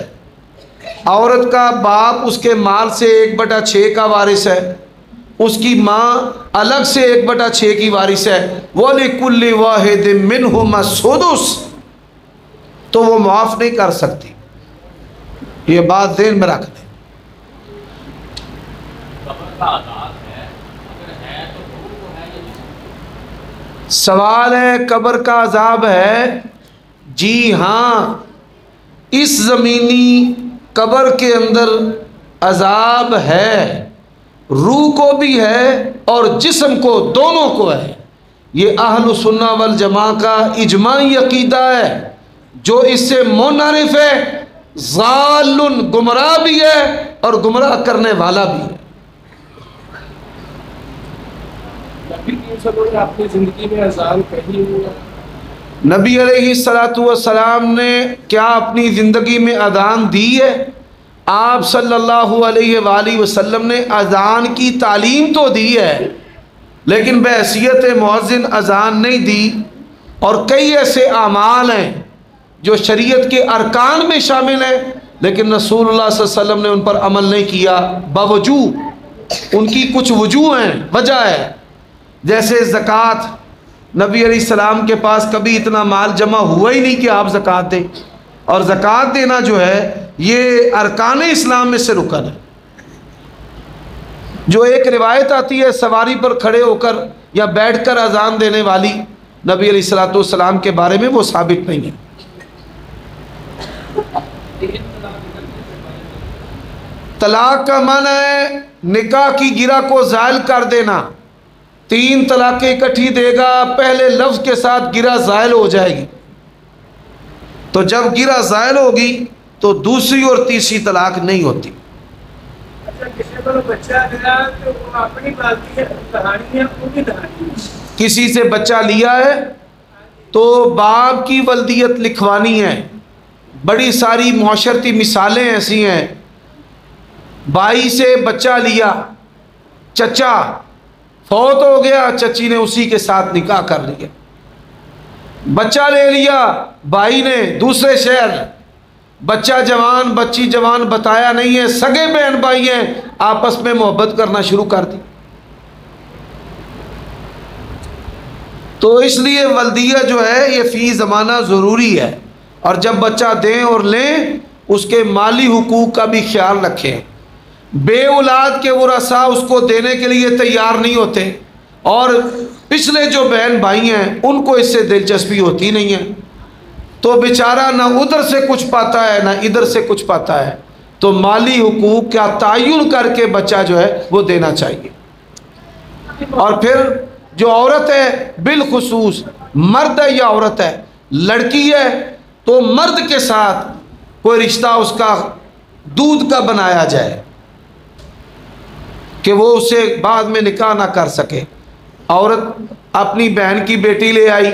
عورت کا باپ اس کے مال سے 1/6 کا وارث ہے، اس کی ماں الگ سے 1/6 کی وارث ہے، وَلِكُلِّ وَاحِدٍ مِّنْهُمَا السُّدُسُ، تو وہ معاف نہیں کر سکتی۔ یہ بات ذہن میں رکھ دیں۔ سوال ہے قبر کا عذاب ہے؟ جی ہاں، اس زمینی قبر کے اندر عذاب ہے، روح کو بھی ہے اور جسم کو، دونوں کو ہے۔ یہ اہل سنہ والجماع کا اجماعی عقیدہ ہے۔ جو اس سے منحرف ہے ضال، گمراہ بھی ہے اور گمراہ کرنے والا بھی ہے۔ اپنی زندگی میں اذان کہی ہوا؟ نبی علیہ الصلوۃ والسلام نے کیا اپنی زندگی میں اذان دی ہے؟ آپ صلی اللہ علیہ وآلہ وسلم نے اذان کی تعلیم تو دی ہے، لیکن بحیثیت مؤذن اذان نہیں دی۔ اور کئی ایسے اعمال ہیں جو شریعت کے ارکان میں شامل ہیں، لیکن رسول اللہ صلی اللہ علیہ وسلم نے ان پر عمل نہیں کیا، باوجود ان کی کچھ وجوہ ہیں، وجہ ہے۔ جیسے زکوٰۃ، نبی علیہ السلام کے پاس کبھی اتنا مال جمع ہوا ہی نہیں کہ آپ زکوٰۃ دیں، اور زکوٰۃ دینا جو ہے یہ ارکان اسلام میں سے رکن ہے۔ جو ایک روایت آتی ہے سواری پر کھڑے ہو کر یا بیٹھ کر اذان دینے والی نبی علیہ الصلوۃ والسلام کے بارے میں، وہ ثابت نہیں ہے۔ طلاق کا معنی ہے نکاح کی گرہ کو زائل کر دینا۔ 3 طلاقیں اکٹھی دے گا، پہلے لفظ کے ساتھ گرہ زائل ہو جائے گی، تو جب گرہ زائل ہوگی تو دوسری اور تیسری طلاق نہیں ہوتی۔ کسی سے بچہ لیا ہے تو باپ کی ولدیت لکھوانی ہے۔ بڑی ساری معاشرتی مثالیں ایسی ہیں، بھائی سے بچہ لیا، چچا فوت ہو گیا، چچی نے اسی کے ساتھ نکاح کر لیا۔ بچہ لے لیا بھائی نے دوسرے شہر، بچہ جوان بچی جوان بتایا نہیں ہے، سگے بہن بھائی ہیں، آپس میں محبت کرنا شروع کر دی۔ تو اس لیے ولدیہ جو ہے یہ فی زمانہ ضروری ہے، اور جب بچہ دیں اور لیں اس کے مالی حقوق کا بھی خیال رکھیں۔ بے اولاد کے ورثاء اس کو دینے کے لیے تیار نہیں ہوتے، اور پچھلے جو بہن بھائی ہیں ان کو اس سے دلچسپی ہوتی نہیں ہے، تو بیچارہ نہ ادھر سے کچھ پاتا ہے نہ ادھر سے کچھ پاتا ہے، تو مالی حقوق کا تعین کر کے بچہ جو ہے وہ دینا چاہیے۔ اور پھر جو عورت ہے، بالخصوص مرد ہے یا عورت ہے، لڑکی ہے تو مرد کے ساتھ کوئی رشتہ اس کا دودھ کا بنایا جائے کہ وہ اسے بعد میں نکاح نہ کر سکے۔ عورت اپنی بہن کی بیٹی لے آئی،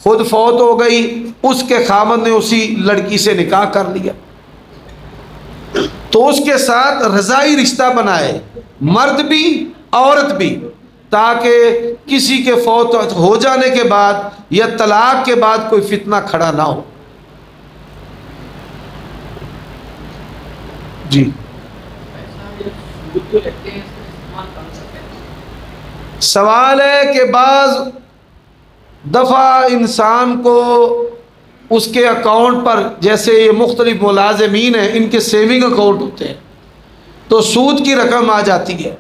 خود فوت ہو گئی، اس کے خاوند نے اسی لڑکی سے نکاح کر لیا، تو اس کے ساتھ رضائی رشتہ بنائے، مرد بھی عورت بھی، تاکہ کسی کے فوت ہو جانے کے بعد یا طلاق کے بعد کوئی فتنہ کھڑا نہ ہو۔ جی سوال ہے کہ بعض دفعہ انسان کو اس کے اکاؤنٹ پر، جیسے یہ مختلف ملازمین ہیں ان کے سیونگ اکاؤنٹ ہوتے ہیں، تو سود کی رقم آ جاتی ہے،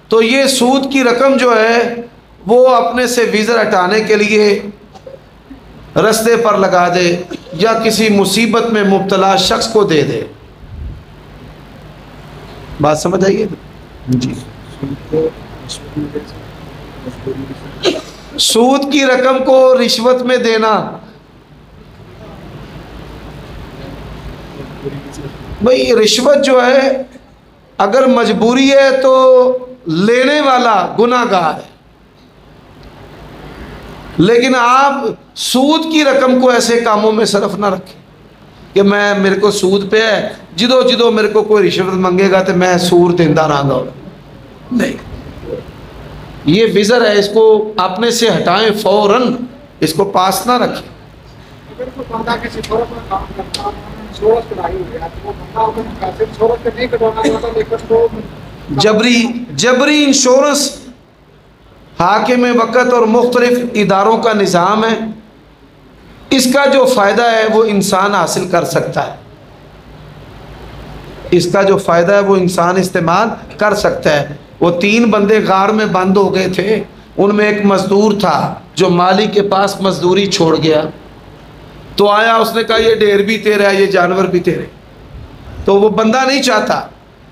تو یہ سود کی رقم جو ہے وہ اپنے سے ویزر ہٹانے کے لیے رستے پر لگا دے یا کسی مصیبت میں مبتلا شخص کو دے دے۔ بات سمجھ آئیے؟ جی سود کی رقم کو رشوت میں دینا، بھئی رشوت جو ہے اگر مجبوری ہے تو لینے والا گناہ گار ہے، لیکن آپ سود کی رقم کو ایسے کاموں میں صرف نہ رکھیں کہ میرے کو سود پہ ہے، جدو میرے کو کوئی رشوت منگے گا تو میں سود دیندہ رہا گا۔ نہیں، یہ وزر ہے، اس کو اپنے سے ہٹائیں فوراً، اس کو پاس نہ رکھیں۔ جبری انشورنس حاکم وقت اور مختلف اداروں کا نظام ہے، اس کا جو فائدہ ہے وہ انسان حاصل کر سکتا ہے، اس کا جو فائدہ ہے وہ انسان استعمال کر سکتا ہے۔ وہ 3 بندے غار میں بند ہو گئے تھے، ان میں ایک مزدور تھا جو مالک کے پاس مزدوری چھوڑ گیا، تو آیا اس نے کہا یہ ڈیر بھی تیرا ہے، یہ جانور بھی تیرے، تو وہ بندہ نہیں چاہتا،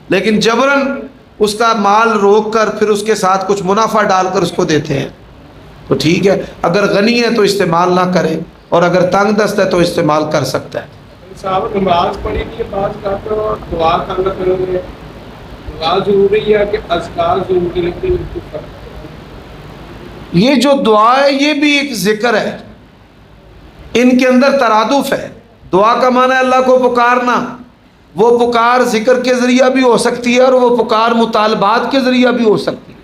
لیکن جبراً اس کا مال روک کر پھر اس کے ساتھ کچھ منافع ڈال کر اس کو دیتے ہیں، تو ٹھیک ہے، اگر غنی ہے تو استعمال نہ کرے، اور اگر تنگ دست ہے تو استعمال کر سکتا ہے۔ صاحب نماز پڑھی نہیں، بعض کا تو دعا کرنا ضروری ہے، دعا ضروری ہے کہ اذکار ضروری لیکن یہ جو دعا ہے یہ بھی ایک ذکر ہے، ان کے اندر ترادف ہے۔ دعا کا معنی ہے اللہ کو پکارنا، وہ پکار ذکر کے ذریعہ بھی ہو سکتی ہے اور وہ پکار مطالبات کے ذریعہ بھی ہو سکتی ہے۔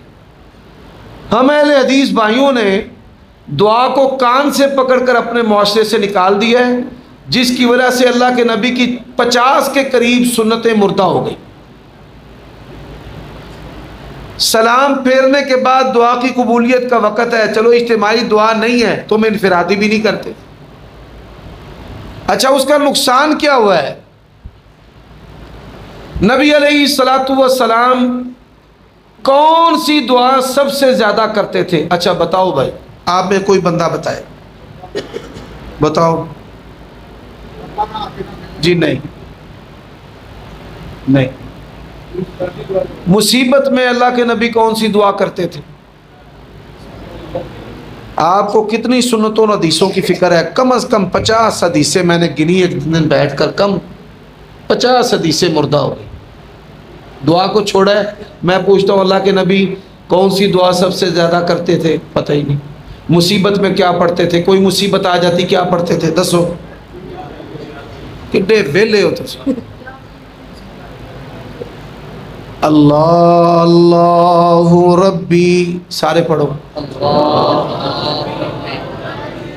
ہم اہل حدیث بھائیوں نے دعا کو کان سے پکڑ کر اپنے معاشرے سے نکال دیا ہے، جس کی وجہ سے اللہ کے نبی کی 50 کے قریب سنتیں مردہ ہو گئی۔ سلام پھیرنے کے بعد دعا کی قبولیت کا وقت ہے، چلو اجتماعی دعا نہیں ہے تو ہم انفرادی بھی نہیں کرتے۔ اچھا، اس کا نقصان کیا ہوا ہے؟ نبی علیہ الصلوۃ والسلام کون سی دعا سب سے زیادہ کرتے تھے؟ اچھا بتاؤ بھائی، آپ میں کوئی بندہ بتائے، بتاؤ۔ جی نہیں، مصیبت میں اللہ کے نبی کون سی دعا کرتے تھے؟ آپ کو کتنی سنتوں اور حدیثوں کی فکر ہے؟ کم از کم 50 حدیثیں میں نے گنی ایک دن بیٹھ کر، کم 50 حدیثیں مردہ ہو گئی۔ دعا کو چھوڑا ہے، میں پوچھتا ہوں اللہ کے نبی کون سی دعا سب سے زیادہ کرتے تھے؟ پتہ ہی نہیں۔ مصیبت میں کیا پڑھتے تھے؟ کوئی مصیبت آ جاتی کیا پڑھتے تھے؟ دسو، کتنے ویلے ہو تو اللہ اللہ ربی، سارے پڑھو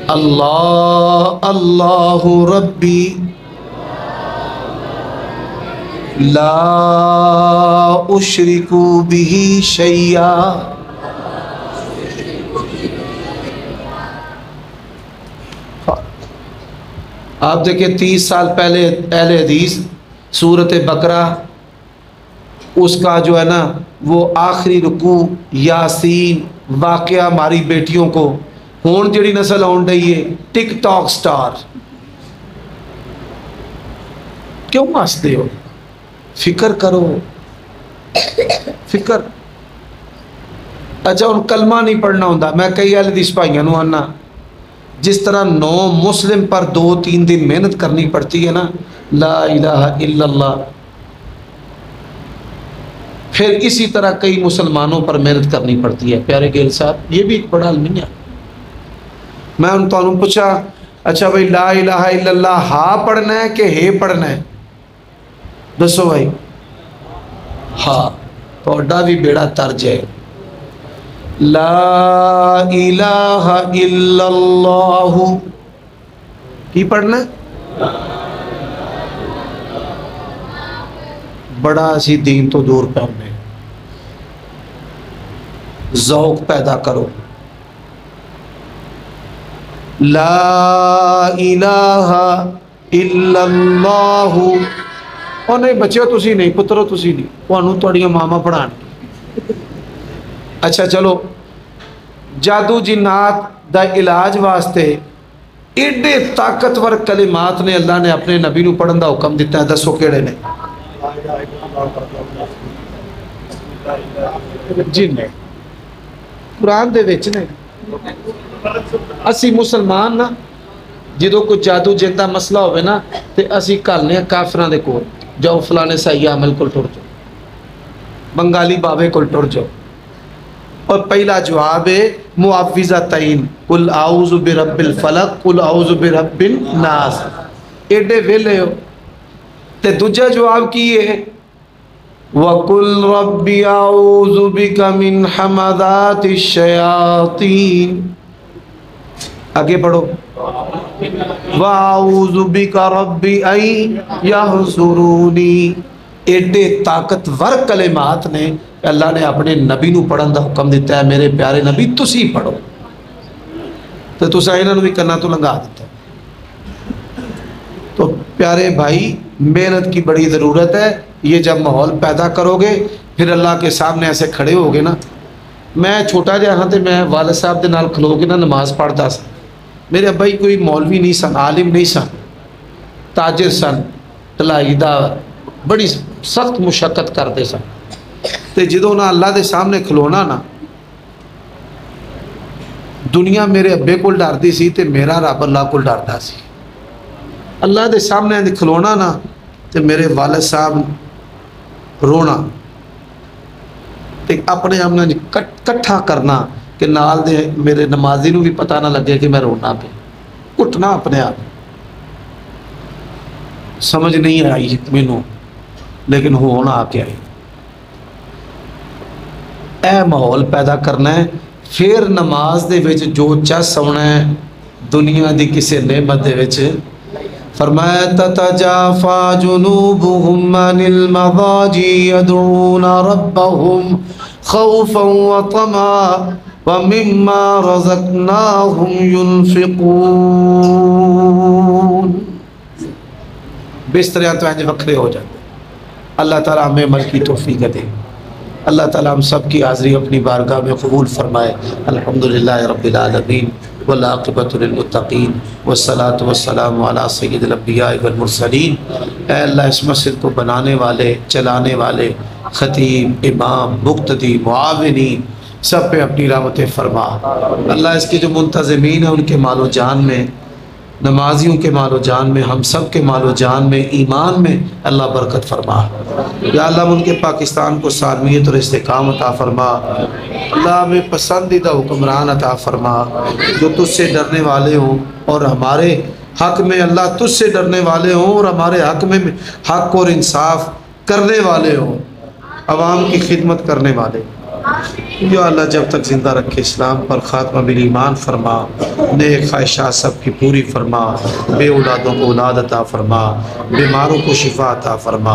اللہ اللہ ربی لا اشرک بہ شیئا آپ دیکھیں 30 سال پہلے اہل حدیث سورۃ بقرہ اس کا جو ہے نا وہ آخری رکوع یاسین واقعہ ہماری بیٹیوں کو ہون جڑی نسل ہون رہی ہے ٹک ٹاک سٹار کیوں ہستے ہو؟ فکر کرو فکر. اچھا ہوں کلمہ نہیں پڑھنا ہوں میں کئی اہل حدیث بھائیوں نوں آنا جس طرح 9 مسلم پر 2-3 دن محنت کرنی پڑتی ہے نا لا الہ الا اللہ، پھر اسی طرح کئی مسلمانوں پر محنت کرنی پڑتی ہے. پیارے گیل صاحب یہ بھی ایک بڑا المیہ. میں ان تو پوچھا اچھا بھائی لا الہ الا اللہ ہاں پڑھنا ہے کہ ہے پڑھنا ہے؟ دسو بھائی. ہاں توڑا بھی بیڑا ترج ہے. لا الہ الا اللہ کی پڑھنا ہے؟ بڑا اسی دین تو دور پہ ہم نے ذوق پیدا کرو. لا الہ الا اللہ. اور نہیں بچے تسی نہیں پترو تسی نہیں تانوں تہاڈیاں ماما پڑھان. اچھا چلو جادو جنات دا علاج واسطے ایڈے طاقتور کلمات نے اللہ نے اپنے نبی نو پڑھن دا حکم دیتا ہے. دسو کیڑے نے؟ جن نے قرآن دے وچ نے. اسی مسلمان نا جدو کوئی جادو جن دا مسئلہ ہوئے نا تے اسی کالنے کافراں دے کول جاؤ فلانے صحیح عمل کول ٹر جاؤ بنگالی بابے کول ٹر جاؤ. اور پہلا جواب ہے معوذتین قل اعوذ برب الفلق قل اعوذ برب الناس. ایڈے ویلے ہو. تے دوجا جواب کی ہے وَقُلْ رَبِّ أَعُوذُ بِكَ مِنْ حَمَذَاتِ الشَّيَاطِينِ. آگے پڑھو وَأَعُوذُ بِكَ رَبِّ أَن يَحْضُرُونِ. ایڈے طاقتور کلمات نے اللہ نے اپنے نبی نو پڑھن دا حکم دیتا ہے. میرے پیارے نبی تسی پڑھو. تو تسا انہاں نو بھی کرنا تو لنگا دیتا ہے. تو پیارے بھائی محنت کی بڑی ضرورت ہے. یہ جب ماحول پیدا کرو گے پھر اللہ کے سامنے ایسے کھڑے ہو گے نا. میں چھوٹا جہاں ہاں تے میں والد صاحب دے نال کھلو کے نا نماز پڑھتا سا. میرے ابا ہی کوئی مولوی نہیں سن عالم نہیں سن تاجر سن تلائی دا بڑی سخت مشقت کرتے سن. تے جدوں نہ اللہ دے سامنے کھلونا نا دنیا میرے ابے کو ڈردی سی تے میرا رب اللہ کو ڈردا سی. اللہ دے سامنے کھلونا نا تے میرے والد صاحب رونا تے اپنے آپ نے کٹھا کرنا کہ نال دے میرے نمازی نو بھی پتہ نہ لگے کہ میں رونا پہ اٹھنا اپنے آپ. سمجھ نہیں آئی مینوں لیکن ہونا آ کے آئی. اے ماحول پیدا کرنا ہے پھر نماز دے وچ جو چس ہونا ہے دنیا دی کسے نعمت دے وچ. فرمایا تتجافا جنوبهم عن المضاجع يدعون ربهم خوفا وطمعا ومما رزقناهم ينفقون. بستر تو انج وکھرے ہو جاتے. اللہ تعالیٰ ہمیں عمل کی توفیق دے. اللہ تعالیٰ ہم سب کی حاضری اپنی بارگاہ میں قبول فرمائے. الحمدللہ رب العالمین والعاقبۃ للمتقین والصلاة والسلام علی سید الانبیاء والمرسلین. اے اللہ اس مسجد کو بنانے والے چلانے والے خطیب امام مقتدی معاونین سب پہ اپنی رحمت فرما. اللہ اس کے جو منتظمین ہیں ان کے مال و جان میں نمازیوں کے مال و جان میں ہم سب کے مال و جان میں ایمان میں اللہ برکت فرما. یا اللہ ان کے پاکستان کو سالمیت اور استحکام عطا فرما. اللہ ہمیں پسندیدہ حکمران عطا فرما جو تجھ سے ڈرنے والے ہوں اور ہمارے حق میں اللہ تجھ سے ڈرنے والے ہوں اور ہمارے حق میں حق اور انصاف کرنے والے ہوں عوام کی خدمت کرنے والے. یا اللہ جب تک زندہ رکھے اسلام پر خاتمہ بالایمان فرما. نیک خواہشات سب کی پوری فرما. بے اولادوں کو اولاد عطا فرما. بیماروں کو شفا عطا فرما.